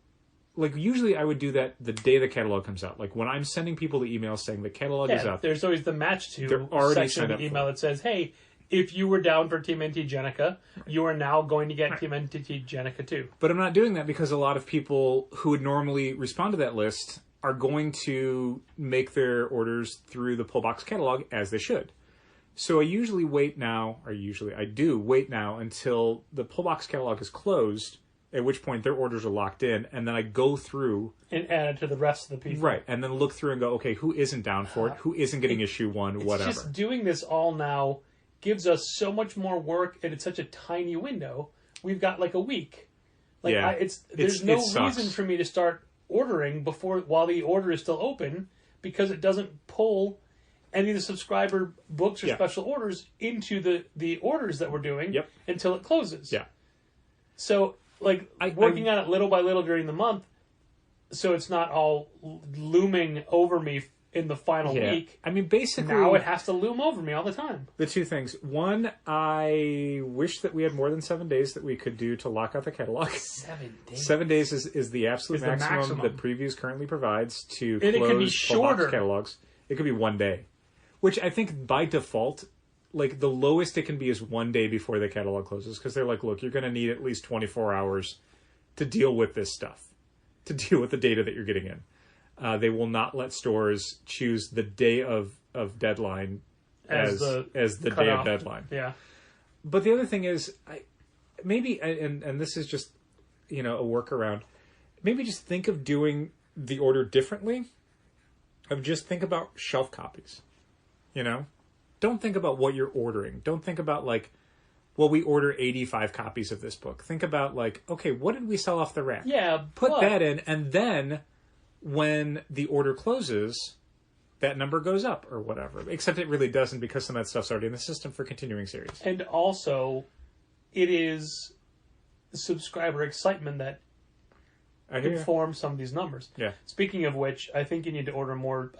Like, usually I would do that the day the catalog comes out. Like, when I'm sending people the emails saying the catalog is out. There's always the match to They're already section of the email for that says, hey, if you were down for TMNT Jenica, you are now going to get TMNT Jenica 2. But I'm not doing that because a lot of people who would normally respond to that list are going to make their orders through the Pullbox catalog as they should. So I do wait now until the Pullbox catalog is closed, at which point their orders are locked in, and then I go through... And add it to the rest of the people. Right, and then look through and go, okay, who isn't down for it? Who isn't getting issue 1, whatever. Just doing this all now gives us so much more work, and it's such a tiny window. We've got like a week. Like there's no reason for me to start ordering while the order is still open, because it doesn't pull any of the subscriber books or special orders into the orders that we're doing until it closes. Yeah. So... Like, working on it little by little during the month, so it's not all looming over me in the final week. I mean, basically... Now it has to loom over me all the time. The two things. One, I wish that we had more than 7 days that we could do to lock out the catalog. 7 days? 7 days is the absolute maximum that Previews currently provides to close it can be shorter. Pullbox catalogs. It could be 1 day. Which I think, by default... Like, the lowest it can be is 1 day before the catalog closes. Because they're like, look, you're going to need at least 24 hours to deal with this stuff. To deal with the data that you're getting in. They will not let stores choose the day of deadline as the day of deadline. Yeah. But the other thing is, and this is just, a workaround. Maybe just think of doing the order differently. Just think about shelf copies. Don't think about what you're ordering. Don't think about, like, well, we order 85 copies of this book. Think about, like, okay, what did we sell off the rack? Yeah, Put that in, and then when the order closes, that number goes up or whatever. Except it really doesn't, because some of that stuff's already in the system for continuing series. And also, it is subscriber excitement that inform some of these numbers. Yeah. Speaking of which, I think you need to order more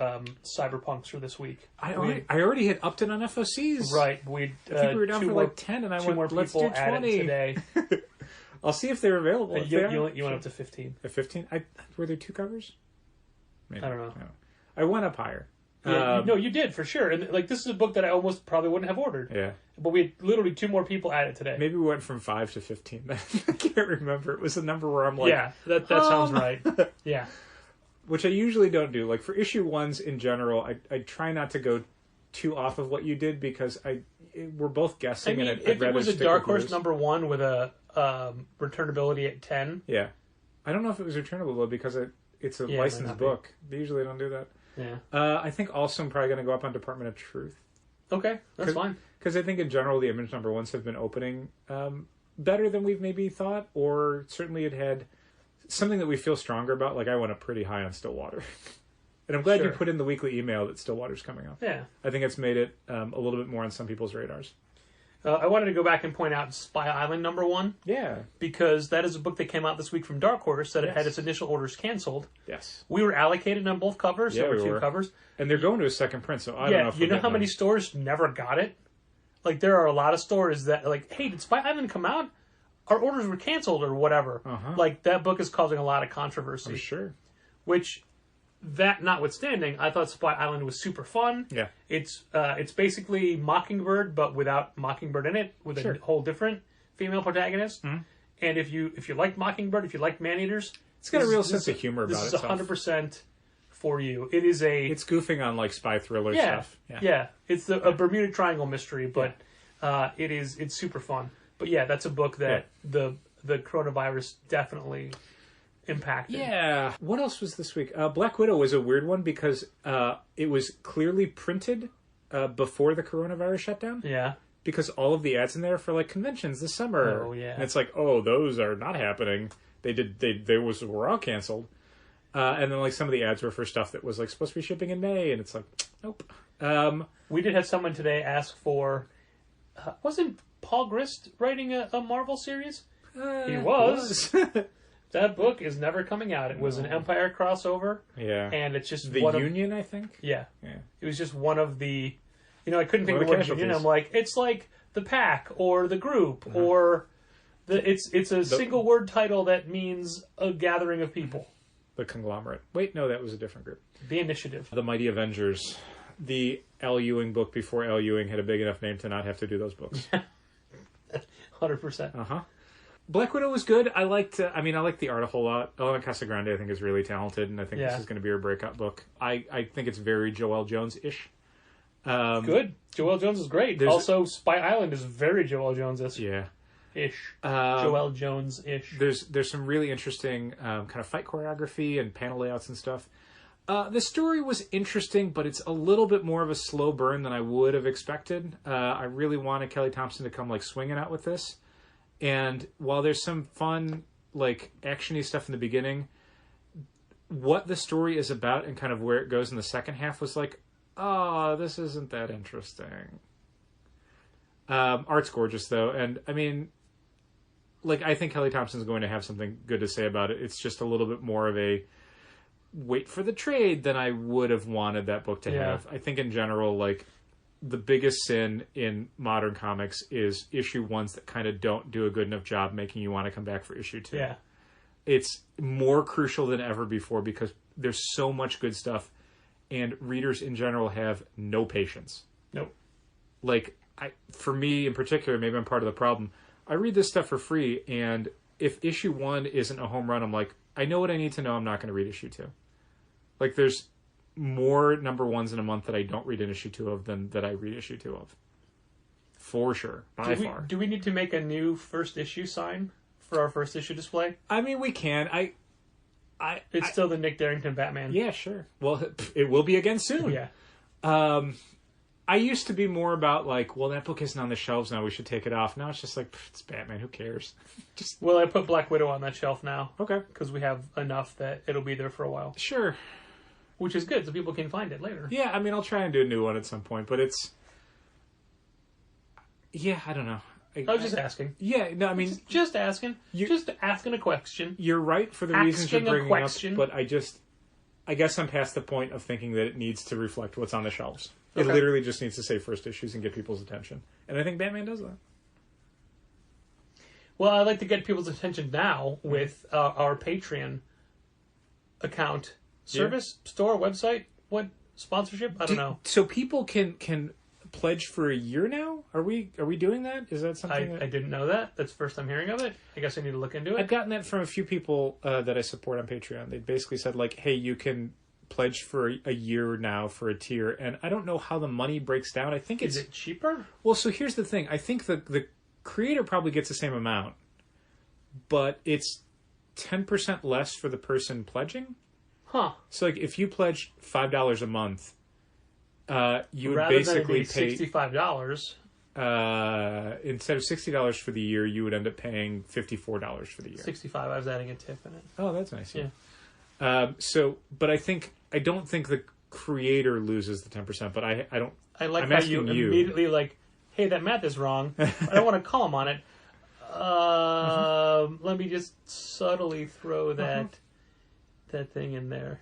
Cyberpunks for this week. I already hit Upton on FOCs. Right. I think we were down for like 10, and I went, let's do 20 today. I'll see if they're available. You went up to 15. At 15? Were there 2 covers? Maybe. I don't know. I went up higher. Yeah, no, you did, for sure. And like, this is a book that I almost probably wouldn't have ordered. Yeah. But we had literally 2 more people at it today. Maybe we went from 5 to 15. I can't remember. It was a number where I'm like... Yeah, that sounds right. Yeah. Which I usually don't do. Like, for issue 1s in general, I try not to go too off of what you did, because we're both guessing. I mean, if it was a Dark Horse number 1 with a returnability at 10... Yeah. I don't know if it was returnable, though, because it's a licensed book. They usually don't do that. Yeah. I think also I'm probably going to go up on Department of Truth. Okay, that's fine. Because I think in general the Image number 1s have been opening better than we've maybe thought, or certainly it had something that we feel stronger about. Like, I went up pretty high on Stillwater. And I'm glad you put in the weekly email that Stillwater's coming up. Yeah. I think it's made it a little bit more on some people's radars. I wanted to go back and point out Spy Island number 1. Yeah. Because that is a book that came out this week from Dark Horse that had its initial orders canceled. Yes. We were allocated on both covers. Yeah, there were 2 covers. And they're going to a second print, so I don't know if you know how many stores never got it? Like, there are a lot of stores that, like, hey, did Spy Island come out? Our orders were canceled or whatever. Like, that book is causing a lot of controversy. For sure. Which... That notwithstanding, I thought Spy Island was super fun. Yeah. It's basically Mockingbird, but without Mockingbird in it, with a whole different female protagonist. Mm-hmm. And if you like Mockingbird, if you like Maneaters, it's got a real sense of humor about itself. This is 100% for you. It's goofing on, like, spy thriller stuff. Yeah. It's a Bermuda Triangle mystery, but it's super fun. But yeah, that's a book that the coronavirus definitely impacted. Yeah. What else was this week? Black Widow was a weird one because it was clearly printed before the coronavirus shutdown. Yeah. Because all of the ads in there for like conventions this summer. Oh, yeah. And it's like, oh, those are not happening. They were all canceled. And then like some of the ads were for stuff that was like supposed to be shipping in May, and it's like, nope. We did have someone today ask for. Wasn't Paul Grist writing a Marvel series? He was. That book is never coming out. It was an Empire crossover. Yeah. And it's just the one Union, I think. Yeah. Yeah. It was just one of the. I couldn't think of One the of the word Union. casualties. I'm like, it's like the pack or the group or it's a single word title that means a gathering of people. The conglomerate. Wait, no, that was a different group. The Initiative. The Mighty Avengers. The Al Ewing book before Al Ewing had a big enough name to not have to do those books. 100%. Uh-huh. Black Widow was good. I liked the art a whole lot. Elena Casagrande, I think, is really talented, and I think this is going to be her breakout book. I think it's very Joelle Jones-ish. Good. Joelle Jones is great. Also, Spy Island is very Joelle Jones-ish. Yeah. Joelle Jones-ish. There's some really interesting kind of fight choreography and panel layouts and stuff. The story was interesting, but it's a little bit more of a slow burn than I would have expected. I really wanted Kelly Thompson to come like swinging out with this. And while there's some fun, like, action-y stuff in the beginning, what the story is about and kind of where it goes in the second half was like, oh, this isn't that interesting. Art's gorgeous, though. And, I mean, like, I think Kelly Thompson's going to have something good to say about it. It's just a little bit more of a wait for the trade than I would have wanted that book to have. I think in general, like, the biggest sin in modern comics is issue ones that kind of don't do a good enough job making you want to come back for issue 2. Yeah. It's more crucial than ever before because there's so much good stuff and readers in general have no patience. Nope. Like, for me in particular, maybe I'm part of the problem. I read this stuff for free, and if issue 1 isn't a home run, I'm like, I know what I need to know. I'm not going to read issue 2. Like, there's more number 1s in a month that I don't read an issue 2 of than that I read issue 2 of. For sure. By far. Do we need to make a new first issue sign for our first issue display? I mean, we can. It's still the Nick Darrington Batman. Yeah, sure. Well, it will be again soon. Yeah. I used to be more about like, well, that book isn't on the shelves now. We should take it off. Now it's just like, it's Batman. Who cares? Well, I put Black Widow on that shelf now. Okay. Because we have enough that it'll be there for a while. Sure. Which is good, so people can find it later. Yeah, I mean, I'll try and do a new one at some point, but it's... Yeah, I don't know. I was just asking. Yeah, no, I mean... Just asking. Just asking a question. You're right for the reasons you're bringing up, but I guess I'm past the point of thinking that it needs to reflect what's on the shelves. Okay. It literally just needs to say first issues and get people's attention. And I think Batman does that. Well, I'd like to get people's attention now with our Patreon account. Service, store, website, what sponsorship? I don't know. So people can pledge for a year now? Are we doing that? Is that something? I didn't know that. That's the first I'm hearing of it. I guess I need to look into it. I've gotten that from a few people that I support on Patreon. They basically said like, hey, you can pledge for a year now for a tier, and I don't know how the money breaks down. I think is it cheaper? Well, so here's the thing. I think the creator probably gets the same amount, but it's 10% less for the person pledging. Huh. So, like, if you pledge $5 a month, you would Rather basically than it pay $65. Instead of $60 for the year, you would end up paying $54 for the year. $65. I was adding a tip in it. Oh, that's nice. Yeah. But I don't think the creator loses the 10%. But I don't. I like I'm how asking you immediately like, hey, that math is wrong. I don't want to call him on it. Let me just subtly throw that thing in there.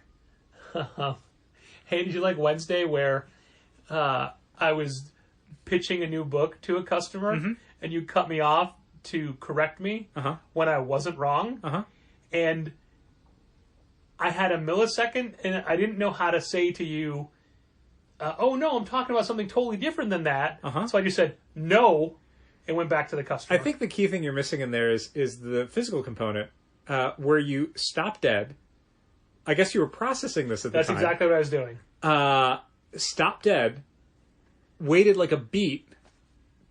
Hey, did you like Wednesday where I was pitching a new book to a customer and you cut me off to correct me when I wasn't wrong? And I had a millisecond and I didn't know how to say to you, oh no, I'm talking about something totally different than that. So I just said no and went back to the customer. I think the key thing you're missing in there is the physical component where you stop dead. I guess you were processing this at the time. That's exactly what I was doing. Stopped dead, waited like a beat,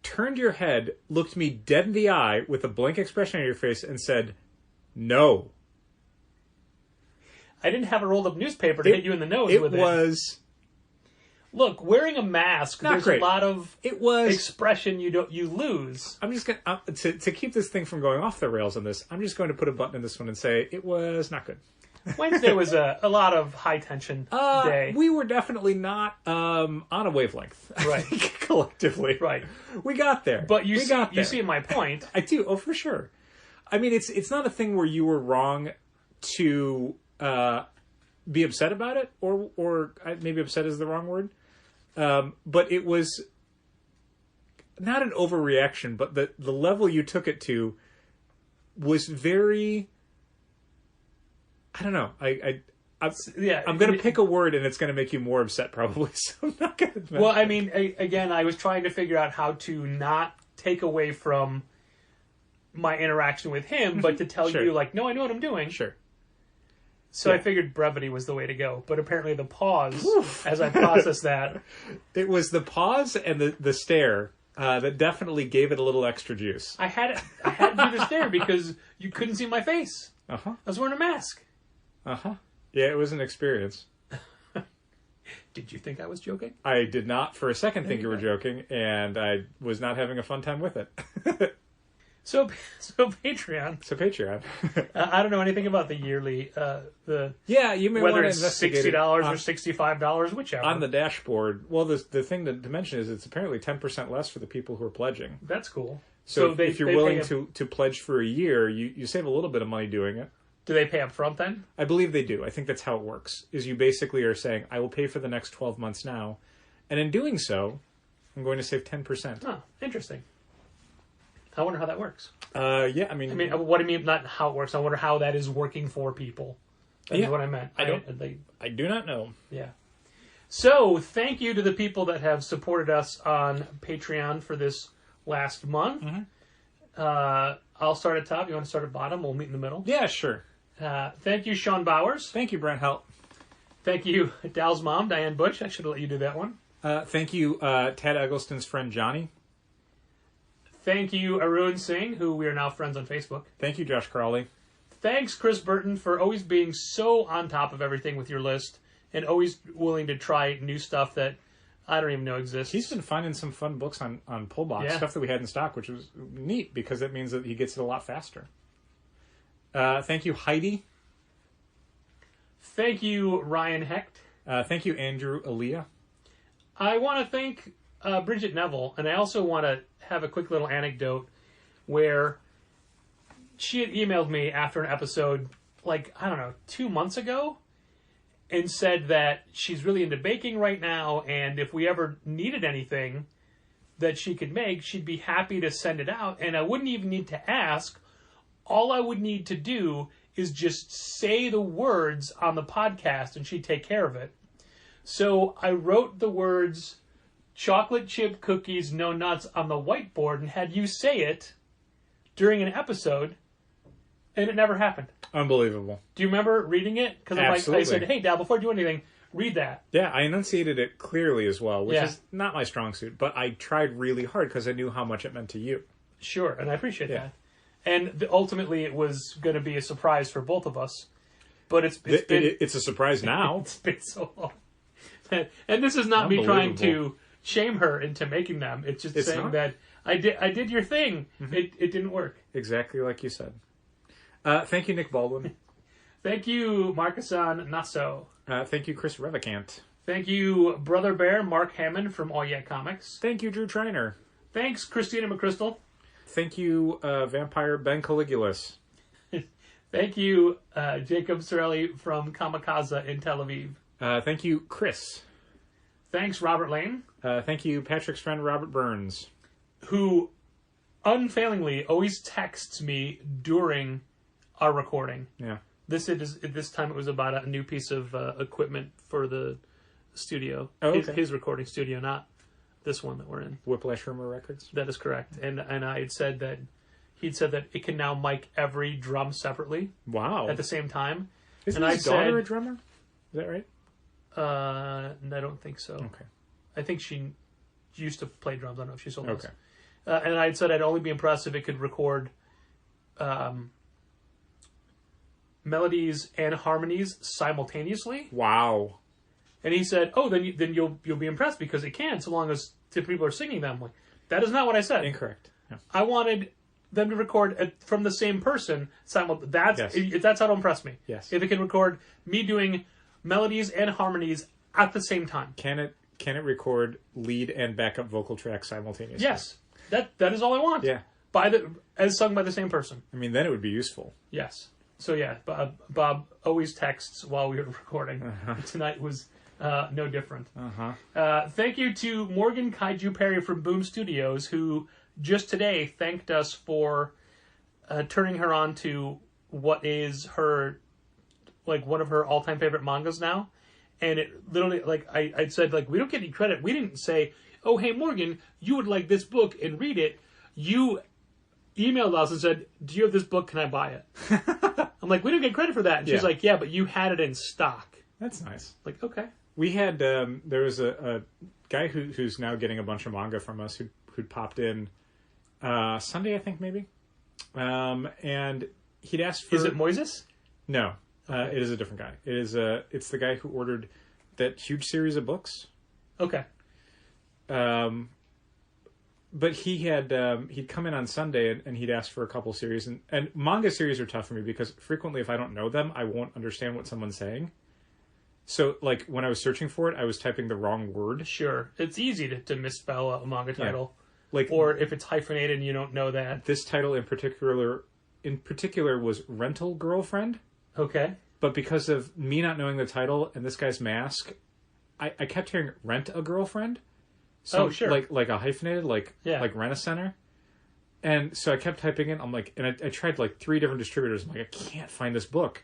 turned your head, looked me dead in the eye with a blank expression on your face, and said, no. I didn't have a rolled up newspaper to hit you in the nose with it. It was... Look, wearing a mask, Not there's great. a lot of was expression you lose. I'm just going to keep this thing from going off the rails on this, I'm just going to put a button in this one and say it was not good. Wednesday was a lot of high tension day. We were definitely not on a wavelength. Right. I think, collectively. Right. We got there. But you there. see my point. I do. Oh, for sure. I mean, it's not a thing where you were wrong to be upset about it, or maybe upset is the wrong word. But it was not an overreaction, but the level you took it to was very... I don't know. I'm going to pick a word, and it's going to make you more upset, probably. So I'm not going to. Well, I mean, again, I was trying to figure out how to not take away from my interaction with him, but to tell Sure. you, like, no, I know what I'm doing. Sure. So Yeah. I figured brevity was the way to go. But apparently, the pause as I processed that. It was the pause and the stare that definitely gave it a little extra juice. I had to do the stare because you couldn't see my face. Uh huh. I was wearing a mask. Uh huh. Yeah, it was an experience. Did you think I was joking? I did not for a second think you were joking, and I was not having a fun time with it. So Patreon. So Patreon. I don't know anything about the yearly. Yeah, you may Whether want to it's investigate $60 it or $65, whichever. on the dashboard. Well, the thing to mention is it's apparently 10% less for the people who are pledging. That's cool. So they, if you're they willing pay to pledge for a year, you save a little bit of money doing it. Do they pay up front then? I believe they do. I think that's how it works. Is you basically are saying, I will pay for the next 12 months now, and in doing so, I'm going to save 10%. Oh, interesting. I wonder how that works. Yeah, I mean, What do you mean? Not how it works. I wonder how that is working for people. That's Yeah. what I meant. I do not know. Yeah. So, thank you to the people that have supported us on Patreon for this last month. Mm-hmm. I'll start at top. You want to start at bottom? We'll meet in the middle. Yeah, sure. Thank you, Sean Bowers. Thank you, Brent Helt. Thank you, Dal's mom, Diane Butch. I should have let you do that one. Thank you, Ted Eggleston's friend Johnny. Thank you, Arun Singh, who we are now friends on Facebook. Thank you, Josh Crawley. Thanks, Chris Burton, for always being so on top of everything with your list and always willing to try new stuff that I don't even know exists. He's been finding some fun books on Pullbox, Yeah. stuff that we had in stock, which was neat because it means that he gets it a lot faster. Thank you, Heidi. Thank you, Ryan Hecht. Thank you, Andrew Aaliyah. I want to thank Bridget Neville, and I also want to have a quick little anecdote where she had emailed me after an episode, 2 months ago, and said that she's really into baking right now, and if we ever needed anything that she could make, she'd be happy to send it out, and I wouldn't even need to ask. All I would need to do is just say the words on the podcast, and she'd take care of it. So I wrote the words chocolate chip cookies, no nuts on the whiteboard and had you say it during an episode, and it never happened. Unbelievable. Do you remember reading it? Because I said, hey, Dal, before I do anything, read that. Yeah, I enunciated it clearly as well, which Yeah. is not my strong suit, but I tried really hard because I knew how much it meant to you. Sure, and I appreciate Yeah. that. And ultimately, it was going to be a surprise for both of us. But it's been It's a surprise now. it's been so long. And this is not me trying to Unbelievable. shame her into making them. It's just It's saying not. that I did your thing. Mm-hmm. It didn't work. Exactly like you said. Thank you, Nick Baldwin. Thank you, Marcuson Nasso. Thank you, Chris Revicant. Thank you, Brother Bear, Mark Hammond from All Yet Comics. Thank you, Drew Trainer. Thanks, Christina McChrystal. Thank you, Vampire Ben Caligulus. Thank you, Jacob Sorelli from Kamikaze in Tel Aviv. Thank you, Chris. Thanks, Robert Lane, Thank you, Patrick's friend Robert Burns. who unfailingly always texts me during our recording. Yeah. This time it was about a new piece of equipment for the studio. Oh, okay. His recording studio, not this one that we're in. Whiplash Rumor Records. That is correct. And I had said that he'd said that it can now mic every drum separately Wow. at the same time. Isn't and his I daughter said- a drummer? Is that right? I don't think so. Okay. I think she used to play drums. I don't know if she still does. Okay. And I had said I'd only be impressed if it could record melodies and harmonies simultaneously. Wow. And he said, "Oh, then you'll be impressed because it can, so long as different people are singing them." Like, that is not what I said. Incorrect. Yeah. I wanted them to record from the same person. That's how to impress me. Yes. If it can record me doing melodies and harmonies at the same time. Can it record lead and backup vocal tracks simultaneously? Yes. That is all I want. Yeah. As sung by the same person. I mean, then it would be useful. Yes. So yeah, Bob always texts while we were recording. Tonight was no different. Thank you to Morgan Kaiju Perry from Boom Studios, who just today thanked us for turning her on to what is her, like, one of her all-time favorite mangas now. And it literally, like, I said, like, we don't get any credit. We didn't say, "Oh, hey, Morgan, you would like this book and read it." You emailed us and said, "Do you have this book? Can I buy it?" I'm like, "We don't get credit for that." And she's like, "Yeah, but you had it in stock." That's nice. Like, okay. We had, there was a guy who's now getting a bunch of manga from us who'd popped in Sunday, I think, maybe. And he'd asked for... Is it Moises? No. It is a different guy. It's the guy who ordered that huge series of books. Okay. But he'd come in on Sunday and he'd ask for a couple series. And manga series are tough for me because frequently if I don't know them, I won't understand what someone's saying. So, like, when I was searching for it, I was typing the wrong word. Sure. It's easy to misspell a manga title. Yeah. Like, or if it's hyphenated and you don't know that. This title in particular was Rental Girlfriend. Okay. But because of me not knowing the title and this guy's mask, I kept hearing Rent a Girlfriend. So, sure. Like a hyphenated, like Rent a Center. And so I kept typing in. I'm like, and I tried like 3 different distributors. I'm like, I can't find this book.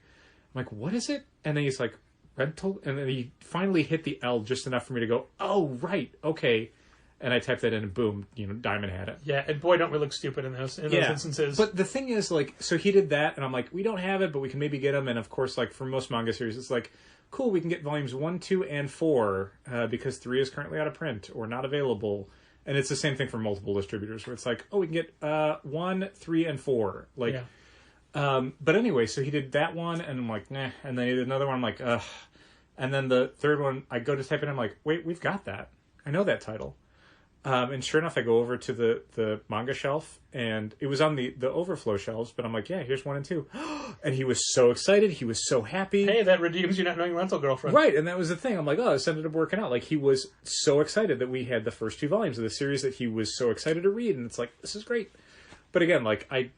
I'm like, what is it? And then he's like, Rental. And then he finally hit the L just enough for me to go, oh, right. Okay. And I typed that in and boom, Diamond had it. Yeah, and boy, don't we look stupid in those instances. But the thing is, like, so he did that, and I'm like, we don't have it, but we can maybe get them. And of course, like, for most manga series, it's like, cool, we can get volumes 1, 2, and 4, because 3 is currently out of print or not available. And it's the same thing for multiple distributors, where it's like, oh, we can get 1, 3, and 4. Like, but anyway, so he did that one, and I'm like, nah. And then he did another one, I'm like, ugh. And then the third one, I go to type it in, I'm like, wait, we've got that. I know that title. And sure enough, I go over to the manga shelf, and it was on the overflow shelves, but I'm like, yeah, here's 1 and 2. And he was so excited. He was so happy. Hey, that redeems you not knowing Rental Girlfriend. Right, and that was the thing. I'm like, oh, this ended up working out. Like, he was so excited that we had the first 2 volumes of the series that he was so excited to read, and it's like, this is great. But again, like, I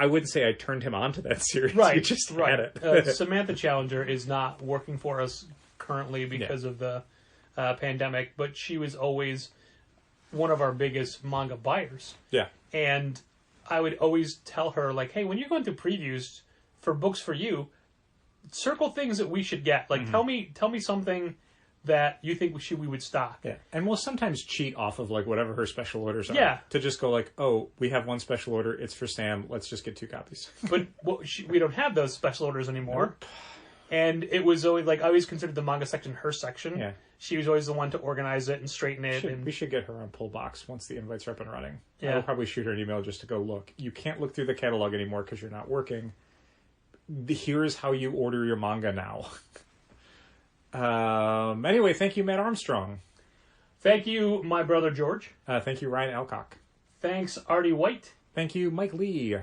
wouldn't say I turned him on to that series. Right, he just had it. Samantha Challenger is not working for us currently because of the pandemic, but she was always one of our biggest manga buyers. Yeah. And I would always tell her, like, hey, when you're going through previews for books for you, circle things that we should get. Like, tell me something that you think we would stock. Yeah. And we'll sometimes cheat off of, like, whatever her special orders are. Yeah. To just go, like, oh, we have 1 special order. It's for Sam. Let's just get 2 copies. But we don't have those special orders anymore. Nope. And it was always, like, I always considered the manga section her section. Yeah. She was always the one to organize it and straighten it. We should get her on Pullbox once the invites are up and running. Yeah. I'll probably shoot her an email just to go, look, you can't look through the catalog anymore because you're not working. Here's how you order your manga now. Anyway, thank you, Matt Armstrong. Thank you, my brother George. Thank you, Ryan Alcock. Thanks, Artie White. Thank you, Mike Lee.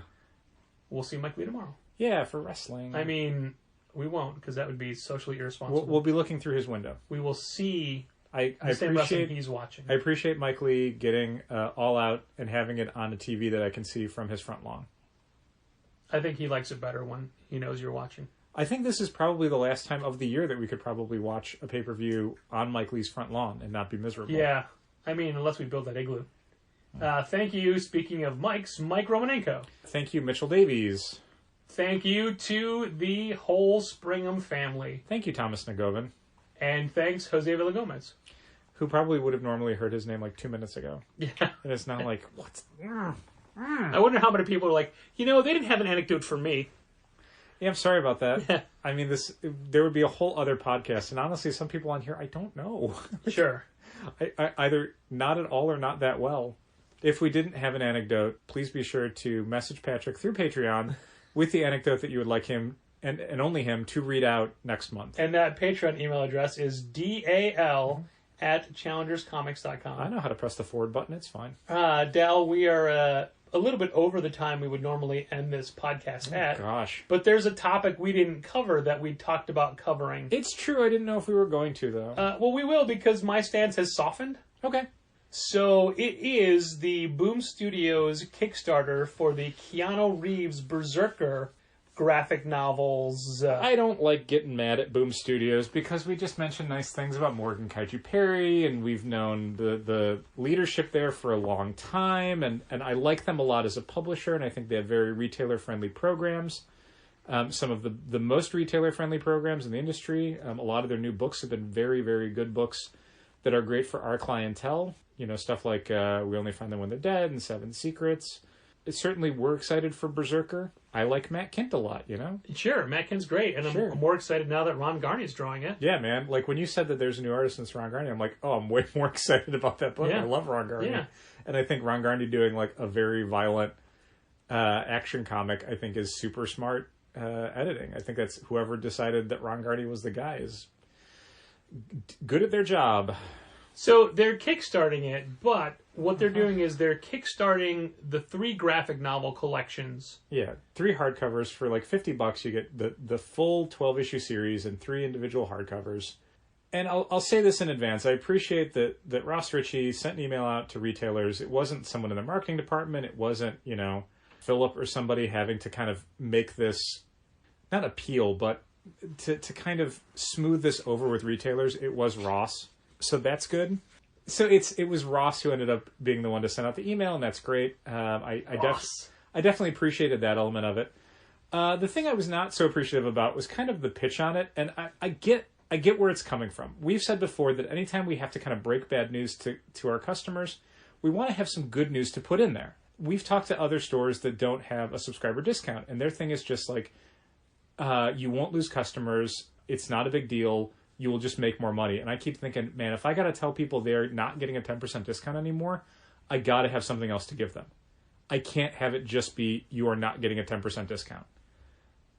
We'll see Mike Lee tomorrow. Yeah, for wrestling. I mean, we won't, because that would be socially irresponsible. We'll be looking through his window. We will see I appreciate he's watching. I appreciate Mike Lee getting All Out and having it on a TV that I can see from his front lawn. I think he likes it better when he knows you're watching. I think this is probably the last time of the year that we could probably watch a pay-per-view on Mike Lee's front lawn and not be miserable. Yeah. I mean, unless we build that igloo. Thank you, speaking of Mike's, Mike Romanenko. Thank you, Mitchell Davies. Thank you to the whole Springham family. Thank you, Thomas Nagovin. And thanks, Jose Villagomez. Who probably would have normally heard his name like 2 minutes ago. Yeah. And it's now like, what? I wonder how many people are like, they didn't have an anecdote for me. Yeah, I'm sorry about that. I mean, there would be a whole other podcast. And honestly, some people on here, I don't know. Sure. I either not at all or not that well. If we didn't have an anecdote, please be sure to message Patrick through Patreon with the anecdote that you would like him, and only him, to read out next month. And that Patreon email address is dal@challengerscomics.com. I know how to press the forward button. It's fine. Dal, we are a little bit over the time we would normally end this podcast at. Gosh. But there's a topic we didn't cover that we talked about covering. It's true. I didn't know if we were going to, though. Well, we will, because my stance has softened. Okay. So it is the Boom Studios Kickstarter for the Keanu Reeves BRZRK graphic novels. I don't like getting mad at Boom Studios because we just mentioned nice things about Morgan Kaiju Perry, and we've known the leadership there for a long time, and I like them a lot as a publisher, and I think they have very retailer-friendly programs. Some of the most retailer-friendly programs in the industry. A lot of their new books have been very, very good books that are great for our clientele. You know, stuff like We Only Find Them When They're Dead and Seven Secrets. Certainly, we're excited for BRZRK. I like Matt Kint a lot, you know? Sure, Matt Kint's great, and I'm more excited now that Ron Garney's drawing it. Yeah, man. Like, when you said that there's a new artist and it's Ron Garney, I'm like, oh, I'm way more excited about that book. Yeah. I love Ron Garney. Yeah. And I think Ron Garney doing, like, a very violent action comic, I think, is super smart editing. I think that's whoever decided that Ron Garney was the guy is good at their job. So they're kickstarting it, but what they're doing is they're kickstarting the 3 graphic novel collections. Yeah, 3 hardcovers for like $50. You get the full 12-issue series and 3 individual hardcovers. And I'll say this in advance. I appreciate that Ross Ritchie sent an email out to retailers. It wasn't someone in the marketing department. It wasn't, you know, Philip or somebody having to kind of make this, not appeal, but to kind of smooth this over with retailers. It was Ross. So that's good. So it was Ross who ended up being the one to send out the email, and that's great. I definitely appreciated that element of it. The thing I was not so appreciative about was kind of the pitch on it, and I get where it's coming from. We've said before that anytime we have to kind of break bad news to our customers, we want to have some good news to put in there. We've talked to other stores that don't have a subscriber discount, and their thing is just like, you won't lose customers. It's not a big deal. You will just make more money. And I keep thinking, man, if I got to tell people they're not getting a 10% discount anymore, I got to have something else to give them. I can't have it just be, you are not getting a 10% discount.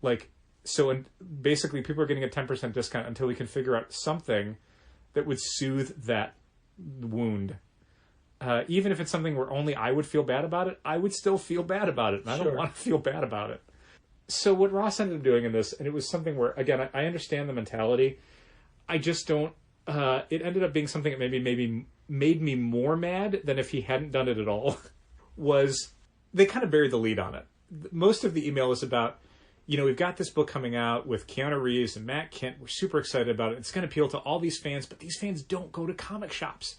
Like, so basically people are getting a 10% discount until we can figure out something that would soothe that wound. Even if it's something where only I would feel bad about it, I would still feel bad about it. And I don't want to feel bad about it. So what Ross ended up doing in this, and it was something where, again, I understand the mentality. I just don't. It ended up being something that maybe made me more mad than if he hadn't done it at all. Was they kind of buried the lead on it. Most of the email is about, you know, we've got this book coming out with Keanu Reeves and Matt Kint. We're super excited about it. It's going to appeal to all these fans, but these fans don't go to comic shops.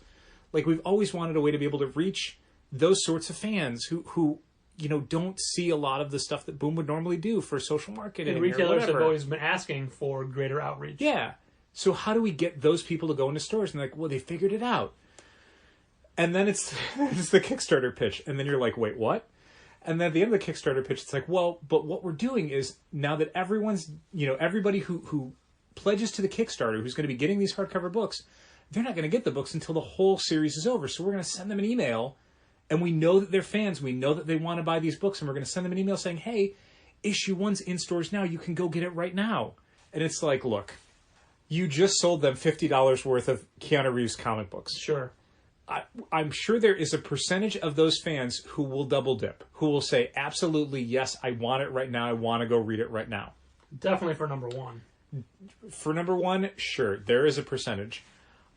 Like, we've always wanted a way to be able to reach those sorts of fans who you know, don't see a lot of the stuff that Boom would normally do for social marketing. And retailers have always been asking for greater outreach. Yeah. So how do we get those people to go into stores? And like, well, they figured it out. And then it's the Kickstarter pitch. And then you're like, wait, what? And then at the end of the Kickstarter pitch, it's like, well, but what we're doing is now that everyone's, you know, everybody who pledges to the Kickstarter, who's going to be getting these hardcover books, they're not going to get the books until the whole series is over. So we're going to send them an email, and we know that they're fans. We know that they want to buy these books, and we're going to send them an email saying, hey, issue 1's in stores now. You can go get it right now. And it's like, look, you just sold them $50 worth of Keanu Reeves comic books. Sure. I'm sure there is a percentage of those fans who will double dip, who will say, absolutely, yes, I want it right now. I want to go read it right now. Definitely for number 1. For number 1, sure, there is a percentage.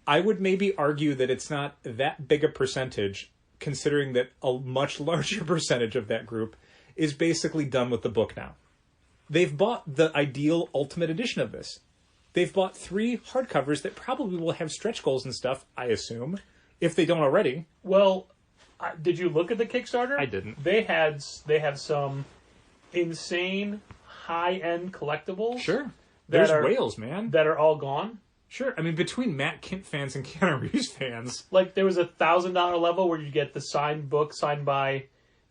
I would maybe argue that it's not that big a percentage, considering that a much larger percentage of that group is basically done with the book now. They've bought the ideal ultimate edition of this. They've bought 3 hardcovers that probably will have stretch goals and stuff, I assume, if they don't already. Well, did you look at the Kickstarter? I didn't. They have some insane high-end collectibles. Sure. There's whales, man. That are all gone. Sure. I mean, between Matt Kint fans and Keanu Reeves fans. Like, there was a $1,000 level where you get the signed book signed by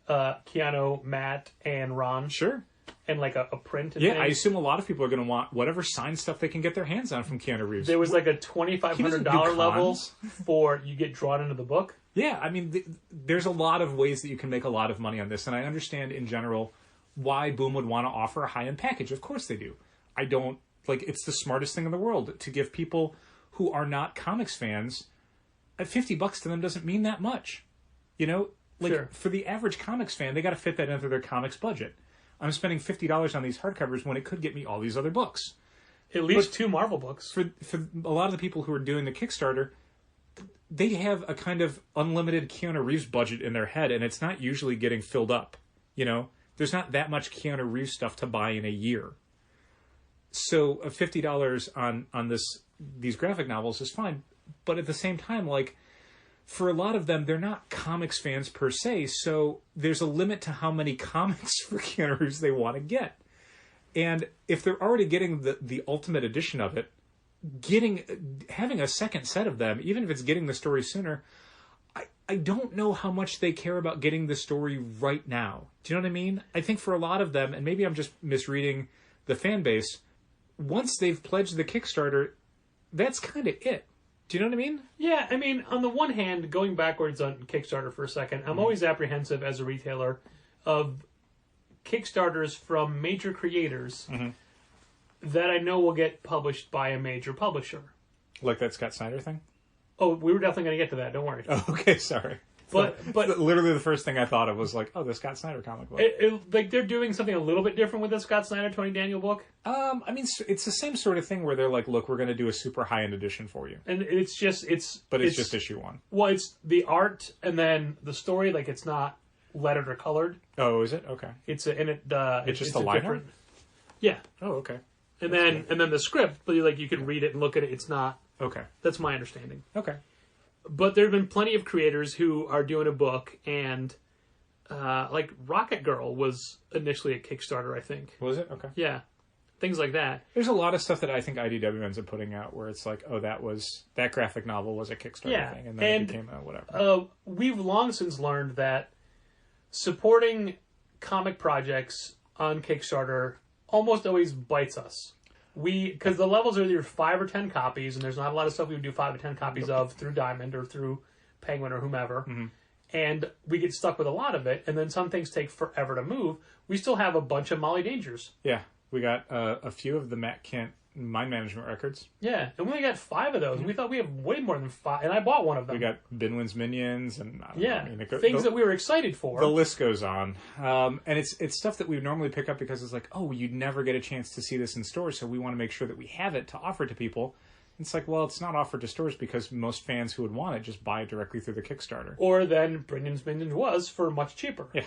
Keanu, Matt, and Ron. Sure. And, like, a print. And I assume a lot of people are going to want whatever signed stuff they can get their hands on from Keanu Reeves. There was, like, a $2,500 level for you get drawn into the book. Yeah, I mean, there's a lot of ways that you can make a lot of money on this, and I understand in general why Boom would want to offer a high-end package. Of course they do. I don't, like, it's the smartest thing in the world to give people who are not comics fans, at $50 to them doesn't mean that much. You know, like, Sure. for the average comics fan, they got to fit that into their comics budget. I'm spending $50 on these hardcovers when it could get me all these other books. At least 2 Marvel books. For a lot of the people who are doing the Kickstarter, they have a kind of unlimited Keanu Reeves budget in their head, and it's not usually getting filled up. You know, there's not that much Keanu Reeves stuff to buy in a year. So $50 on these graphic novels is fine, but at the same time, like, for a lot of them, they're not comics fans per se, so there's a limit to how many comics for Keanu Reeves they want to get. And if they're already getting the ultimate edition of it, having a second set of them, even if it's getting the story sooner, I don't know how much they care about getting the story right now. Do you know what I mean? I think for a lot of them, and maybe I'm just misreading the fan base, once they've pledged the Kickstarter, that's kind of it. Do you know what I mean? Yeah, I mean, on the one hand, going backwards on Kickstarter for a second, I'm always apprehensive as a retailer of Kickstarters from major creators that I know will get published by a major publisher. Like that Scott Snyder thing? Oh, we were definitely going to get to that. Don't worry. Oh, okay, sorry. But literally the first thing I thought of was like, oh, the Scott Snyder comic book. Like they're doing something a little bit different with the Scott Snyder Tony Daniel book. I mean, it's the same sort of thing where they're like, look, we're going to do a super high-end edition for you. And it's just issue 1. Well, it's the art and then the story. Like, it's not lettered or colored. Oh, is it? Okay. It's just a liner? Yeah. Oh, okay. And then the script, but you can read it and look at it. It's not. Okay. That's my understanding. Okay. But there have been plenty of creators who are doing a book, and like Rocket Girl was initially a Kickstarter, I think. Was it? Okay. Yeah. Things like that. There's a lot of stuff that I think IDW ends up putting out where it's like, oh, that graphic novel was a Kickstarter thing, and then it became a whatever. We've long since learned that supporting comic projects on Kickstarter almost always bites us. Because the levels are either 5 or 10 copies, and there's not a lot of stuff we would do 5 or 10 copies of through Diamond or through Penguin or whomever. Mm-hmm. And we get stuck with a lot of it, and then some things take forever to move. We still have a bunch of Molly Dangers. Yeah, we got a few of the Matt Kent mind management records. Yeah, and we only got 5 of those. Mm-hmm. We thought we have way more than 5, and I bought one of them. We got Binwin's Minions, and things that we were excited for. The list goes on, and it's stuff that we would normally pick up because it's like, oh, you'd never get a chance to see this in stores, so we want to make sure that we have it to offer to people. It's like, well, it's not offered to stores because most fans who would want it just buy it directly through the Kickstarter. Or then Binwin's Minions was for much cheaper. Yeah.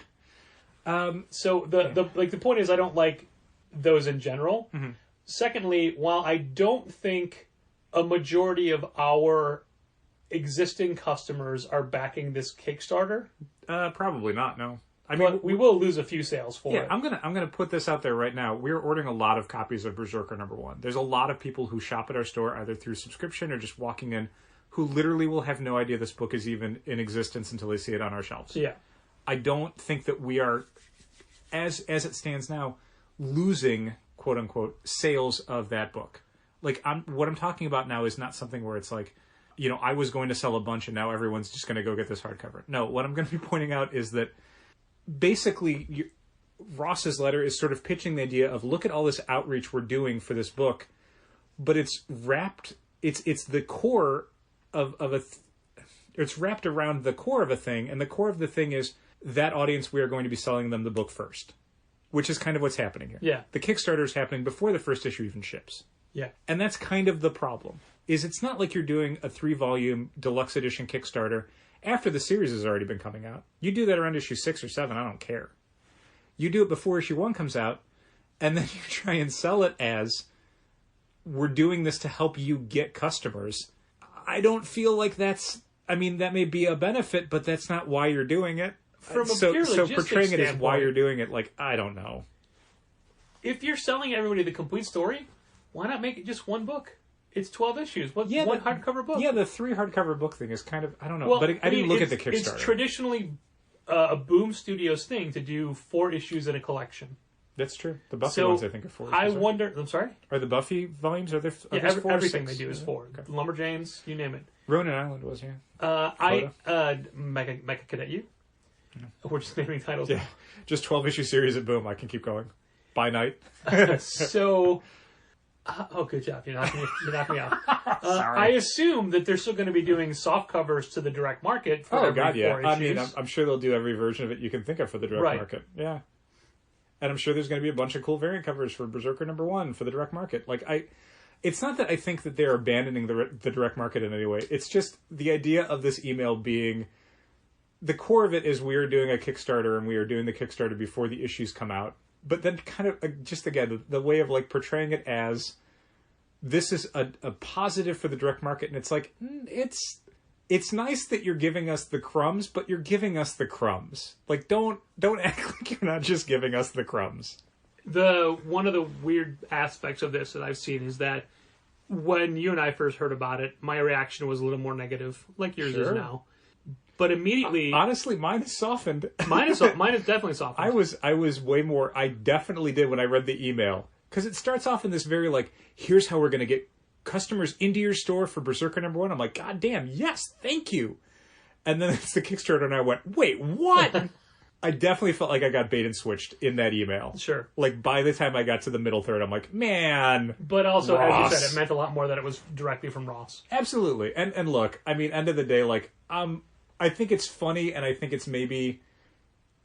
So the point is, I don't like those in general. Mm-hmm. Secondly, while I don't think a majority of our existing customers are backing this Kickstarter, probably not. No, I mean we will lose a few sales for it. I'm gonna put this out there right now. We're ordering a lot of copies of BRZRK #1. There's a lot of people who shop at our store either through subscription or just walking in, who literally will have no idea this book is even in existence until they see it on our shelves. Yeah, I don't think that we are, as it stands now, losing quote unquote sales of that book. Like what I'm talking about now is not something where it's like, I was going to sell a bunch and now everyone's just going to go get this hardcover. No, what I'm going to be pointing out is that basically Ross's letter is sort of pitching the idea of, look at all this outreach we're doing for this book, but it's wrapped. It's the core of it's wrapped around the core of a thing, and the core of the thing is that audience. We are going to be selling them the book first. Which is kind of what's happening here. Yeah. The Kickstarter is happening before the first issue even ships. Yeah. And that's kind of the problem. It's not like you're doing a 3-volume deluxe edition Kickstarter after the series has already been coming out. You do that around issue 6 or 7, I don't care. You do it before issue 1 comes out, and then you try and sell it as, we're doing this to help you get customers. I don't feel like that may be a benefit, but that's not why you're doing it. So portraying it as why you're doing it, like, I don't know. If you're selling everybody the complete story, why not make it just one book? It's 12 issues. One hardcover book. Yeah, the 3 hardcover book thing is kind of, I don't know. Well, but I didn't look at the Kickstarter. It's traditionally a Boom Studios thing to do 4 issues in a collection. That's true. The Buffy ones, I think, are 4 issues. I wonder... I'm sorry? Are the Buffy volumes, are there 4 everything 6? They do is 4. Okay. Lumberjanes, you name it. Ronin Island was, yeah. Mecha Cadet U. We're just naming titles. Yeah, just 12-issue series at Boom. I can keep going. By night. So, good job. You're knocking me out. I assume that they're still going to be doing soft covers to the direct market for every 4 issues. I mean, I'm sure they'll do every version of it you can think of for the direct market. Yeah. And I'm sure there's going to be a bunch of cool variant covers for BRZRK #1 for the direct market. It's not that I think that they're abandoning the direct market in any way. It's just the idea of this email being... The core of it is we are doing a Kickstarter, and we are doing the Kickstarter before the issues come out. But then kind of, just again, the way of portraying it as this is a positive for the direct market. And it's it's nice that you're giving us the crumbs, but you're giving us the crumbs. Don't act like you're not just giving us the crumbs. One of the weird aspects of this that I've seen is that when you and I first heard about it, my reaction was a little more negative, like yours is now. But immediately, honestly, mine is softened. Mine is definitely softened. I was way more. I definitely did when I read the email, because it starts off in this very here's how we're going to get customers into your store for BRZRK #1. I'm like, God damn, yes, thank you. And then it's the Kickstarter, and I went, wait, what? I definitely felt like I got bait and switched in that email. Sure. By the time I got to the middle third, I'm like, man. But also, Ross. as you said, it meant a lot more that it was directly from Ross. Absolutely. And look, I mean, end of the day, I think it's funny, and I think it's maybe...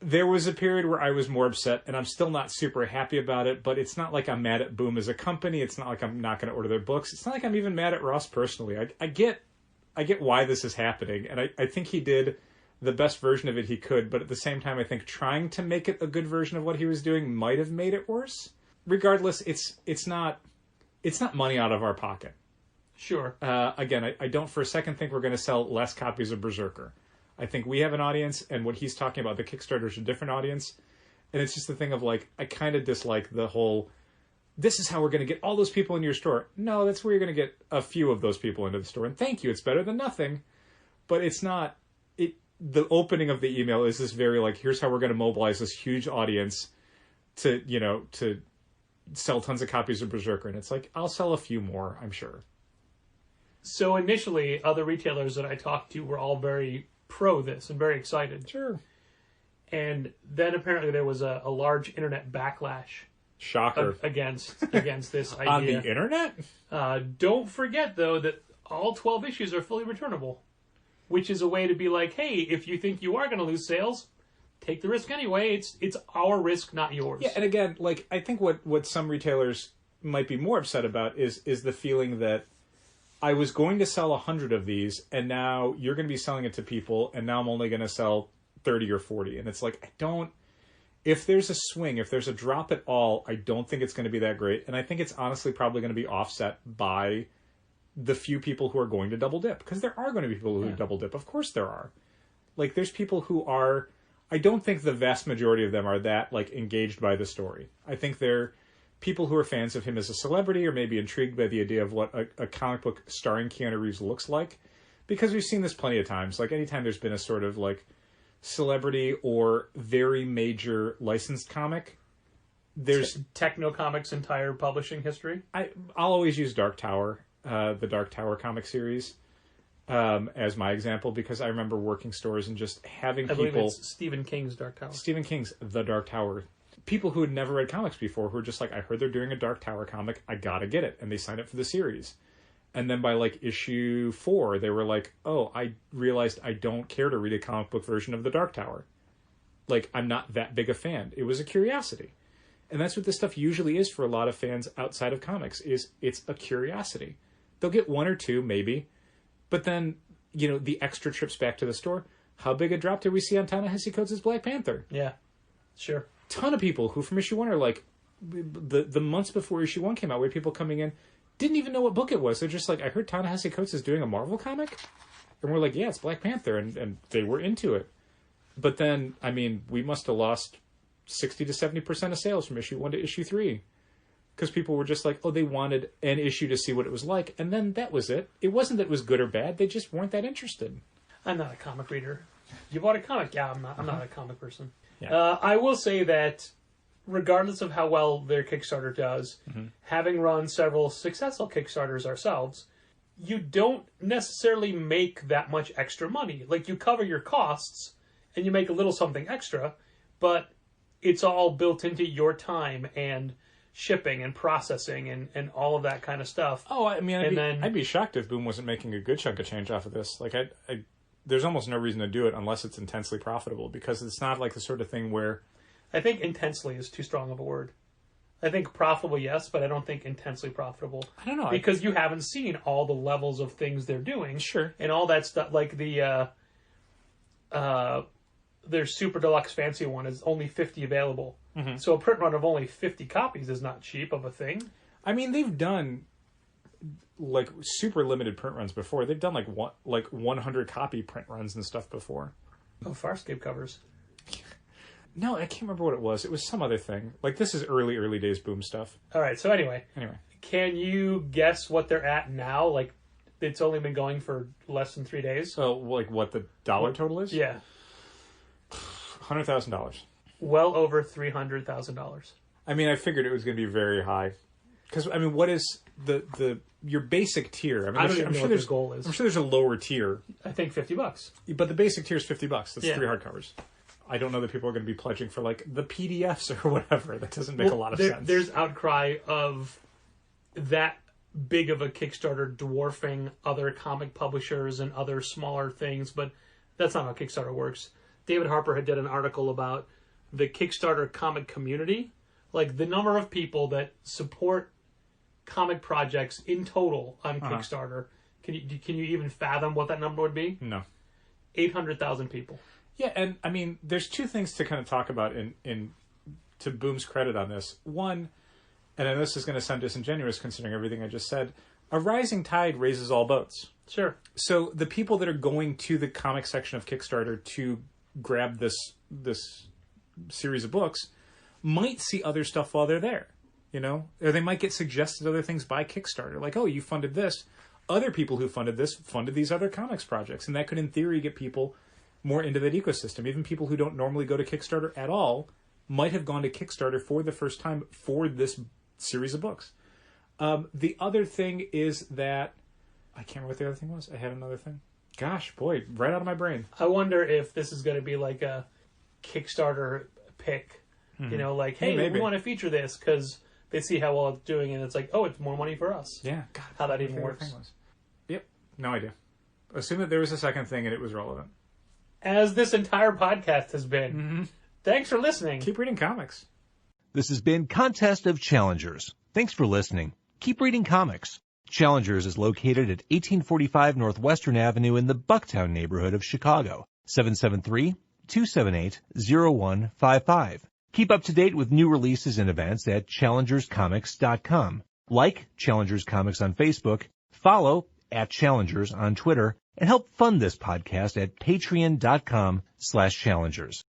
There was a period where I was more upset, and I'm still not super happy about it, but it's not like I'm mad at Boom as a company. It's not like I'm not going to order their books. It's not like I'm even mad at Ross personally. I get why this is happening, and I think he did the best version of it he could, but at the same time, I think trying to make it a good version of what he was doing might have made it worse. Regardless, it's not money out of our pocket. Sure. Again, I don't for a second think we're going to sell less copies of BRZRK. I think we have an audience, and what he's talking about, the Kickstarter, is a different audience. And it's just the thing of I kind of dislike the whole, this is how we're going to get all those people in your store. No, that's where you're going to get a few of those people into the store. And thank you, it's better than nothing. But it's not, the opening of the email is this very here's how we're going to mobilize this huge audience to sell tons of copies of BRZRK. And it's I'll sell a few more, I'm sure. So initially, other retailers that I talked to were all very pro this and very excited. Sure. And then apparently there was a large internet backlash. Shocker. Against this idea. On the internet? Don't forget, though, that all 12 issues are fully returnable. Which is a way to be hey, if you think you are going to lose sales, take the risk anyway. It's our risk, not yours. Yeah, and again, I think what some retailers might be more upset about is the feeling that I was going to sell 100 of these, and now you're going to be selling it to people, and now I'm only going to sell 30 or 40. And it's if there's a swing, if there's a drop at all, I don't think it's going to be that great. And I think it's honestly probably going to be offset by the few people who are going to double dip. Because there are going to be people who double dip. Of course there are. There's people who are... I don't think the vast majority of them are that, engaged by the story. I think they're people who are fans of him as a celebrity, or maybe intrigued by the idea of what a comic book starring Keanu Reeves looks like. Because we've seen this plenty of times. Anytime there's been a sort of, celebrity or very major licensed comic, there's... Techno Comics' entire publishing history? I'll always use Dark Tower, the Dark Tower comic series, as my example, because I remember working stores and just having people... I believe it's Stephen King's Dark Tower. Stephen King's The Dark Tower. People who had never read comics before who were just I heard they're doing a Dark Tower comic, I gotta get it. And they signed up for the series. And then by issue 4, they were oh, I realized I don't care to read a comic book version of The Dark Tower. I'm not that big a fan. It was a curiosity. And that's what this stuff usually is for a lot of fans outside of comics, is it's a curiosity. They'll get 1 or 2, maybe. But then, the extra trips back to the store. How big a drop did we see on Ta-Nehisi Coates' Black Panther? Yeah, sure. Ton of people who from issue 1 are the months before issue 1 came out, we had people coming in, didn't even know what book it was. They're just I heard Ta-Nehisi Coates is doing a Marvel comic? And we're yeah, it's Black Panther, and they were into it. But then, I mean, we must have lost 60 to 70% of sales from issue 1 to issue 3. Because people were just oh, they wanted an issue to see what it was like, and then that was it. It wasn't that it was good or bad, they just weren't that interested. I'm not a comic reader. You bought a comic? Yeah, I'm not a comic person. Yeah. I will say that regardless of how well their Kickstarter does, having run several successful Kickstarters ourselves, you don't necessarily make that much extra money. You cover your costs, and you make a little something extra, but it's all built into your time and shipping and processing and all of that kind of stuff. Oh, I mean, I'd be shocked if Boom wasn't making a good chunk of change off of this. Like, there's almost no reason to do it unless it's intensely profitable, because it's not like the sort of thing where... I think intensely is too strong of a word. I think profitable, yes, but I don't think intensely profitable. I don't know. Because you haven't seen all the levels of things they're doing. Sure. And all that stuff, like their super deluxe fancy one is only 50 available. Mm-hmm. So a print run of only 50 copies is not cheap of a thing. I mean, they've done like super limited print runs before. They've done like 100 copy print runs and stuff before. Oh, Farscape covers. No, I can't remember what it was. It was some other thing. Like, this is early days Boom stuff. All right, so anyway. Anyway. Can you guess what they're at now? Like, it's only been going for less than 3 days. So, like, what the dollar total is? Yeah. $100,000. Well over $300,000. I mean, I figured it was going to be very high. Because, I mean, what is your basic tier? I mean, I'm sure their goal is. I'm sure there's a lower tier. I think $50. But the basic tier is $50. That's 3 Yeah. hardcovers. I don't know that people are going to be pledging for, like, the PDFs or whatever. That doesn't make a lot of sense. There's outcry of that big of a Kickstarter dwarfing other comic publishers and other smaller things, but that's not how Kickstarter works. David Harper had did an article about the Kickstarter comic community, like the number of people that support comic projects in total on Kickstarter. Can you even fathom what that number would be? No. 800,000 people. Yeah, and I mean, there's two things to kind of talk about in to Boom's credit on this. One, and I know this is going to sound disingenuous considering everything I just said, a rising tide raises all boats. Sure. So the people that are going to the comic section of Kickstarter to grab this series of books might see other stuff while they're there, you know? Or they might get suggested other things by Kickstarter. Like, oh, you funded this. Other people who funded this funded these other comics projects. And that could, in theory, get people more into that ecosystem. Even people who don't normally go to Kickstarter at all might have gone to Kickstarter for the first time for this series of books. The other thing is that... I can't remember what the other thing was. I had another thing. Gosh, boy, right out of my brain. I wonder if this is going to be like a Kickstarter pick. Mm-hmm. You know, like, hey, we want to feature this because they see how well it's doing, and it's like, oh, it's more money for us. Yeah. God, how that even works. Yep. No idea. Assume that there was a second thing and it was relevant. As this entire podcast has been. Mm-hmm. Thanks for listening. Keep reading comics. This has been Contest of Challengers. Thanks for listening. Keep reading comics. Challengers is located at 1845 Northwestern Avenue in the Bucktown neighborhood of Chicago. 773-278-0155. Keep up to date with new releases and events at challengerscomics.com. Like Challengers Comics on Facebook, follow @Challengers on Twitter, and help fund this podcast at patreon.com/challengers.